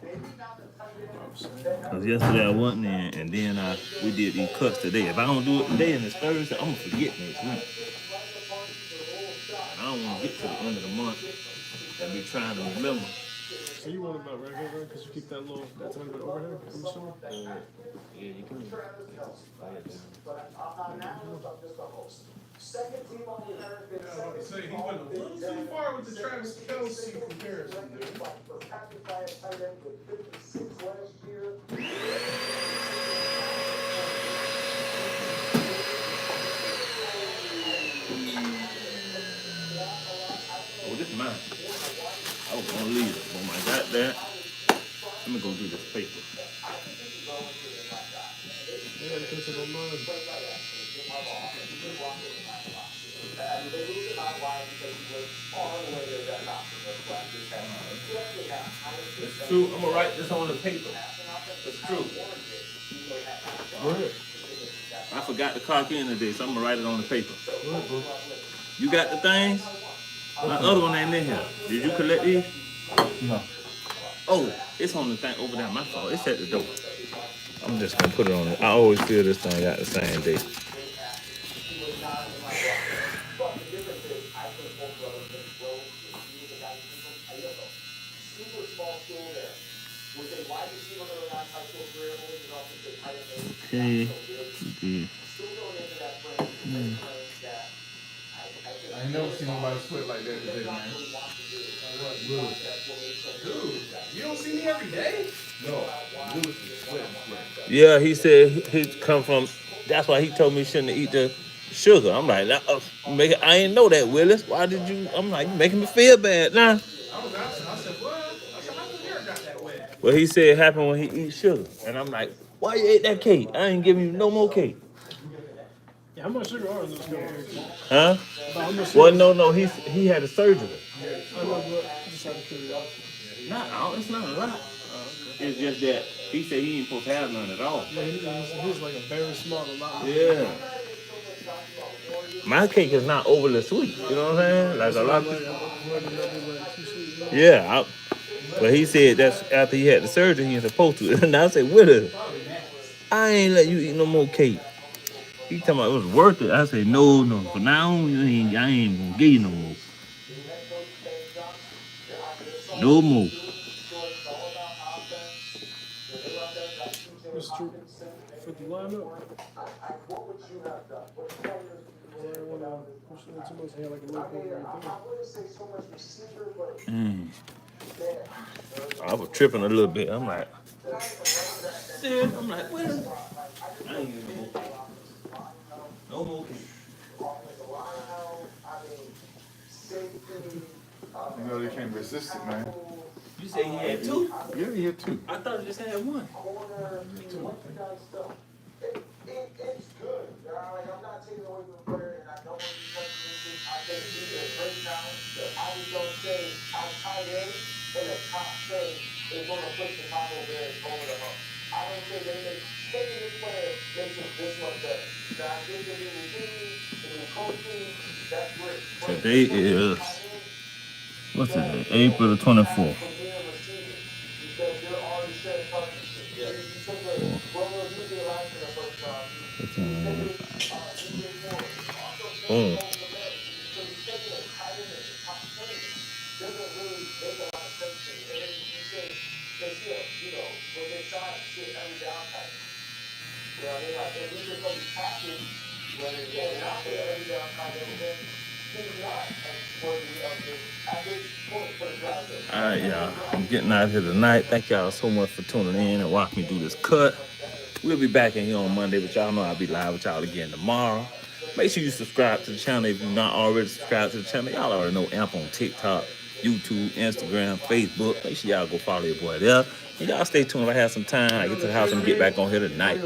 Cause yesterday I wasn't in, and then we did these cuts today. If I don't do it today and it's Thursday, I'm gonna forget next week. And I don't want to get to the end of the month and be trying to remember. So you want about right here, right? Because you keep that tiny bit overhead, I'm assuming? Yeah, you can. Say he went a little too far with the Travis Kelce comparison, dude. Oh, this is mine. I was gonna leave it. Boom, I got that. Let me go do this paper. Yeah, I think it's on mine. It's true. I'm gonna write this on the paper. It's true. Go ahead. I forgot to clock in today, so I'm gonna write it on the paper. Go ahead, bro. You got the things? My other one ain't in here. Did you collect these? No. Oh, it's on the thing over there. My fault. It's at the door. I'm just gonna put it on it. I always feel this thing out the same day. Okay. I ain't never seen nobody sweat like that today, man. Really? Dude, you don't see me every day? No. Lewis is sweating. Yeah, he said he come from. That's why he told me he shouldn't eat the sugar. I'm like, I ain't know that, Willis. Why did you? I'm like, you making me feel bad now. I was asking. I said, what? I said, how come your hair got that wet? Well, he said it happened when he eats sugar, and I'm like, why you ate that cake? I ain't giving you no more cake. Yeah, how much sugar are in those cupcakes? Huh? About how much Well, sugar? no, he had a surgery. I know, but just out of curiosity. Nah, it's not a lot. It's just that he said he ain't supposed to have none at all. Yeah, he's like a very small amount. Yeah. My cake is not overly sweet. You know what I'm saying? Like a lot of. Yeah. But he said that's after he had the surgery, he ain't supposed to. And I said, Willis, I ain't let you eat no more cake. He talking about it was worth it. I said, no. For now, I ain't gonna give you no more. No more. Mr. Troop, 50 lineup. I was tripping a little bit. I'm like, well, I ain't giving no more. No more. You know they can't resist it, man. You say he had two? Yeah, he had two. I thought he just had one. It's good. I'm not taking away from the player, and I don't want to be pessimistic. I think he did a great job. I Today is, what's today? April the 24th. Boom. All right, y'all. I'm getting out here tonight. Thank y'all so much for tuning in and watching me do this cut. We'll be back in here on Monday, but y'all know I'll be live with y'all again tomorrow. Make sure you subscribe to the channel if you're not already subscribed to the channel. Y'all already know Amp on TikTok, YouTube, Instagram, Facebook. Make sure y'all go follow your boy there. And y'all stay tuned. If I have some time, I get to the house and get back on here tonight.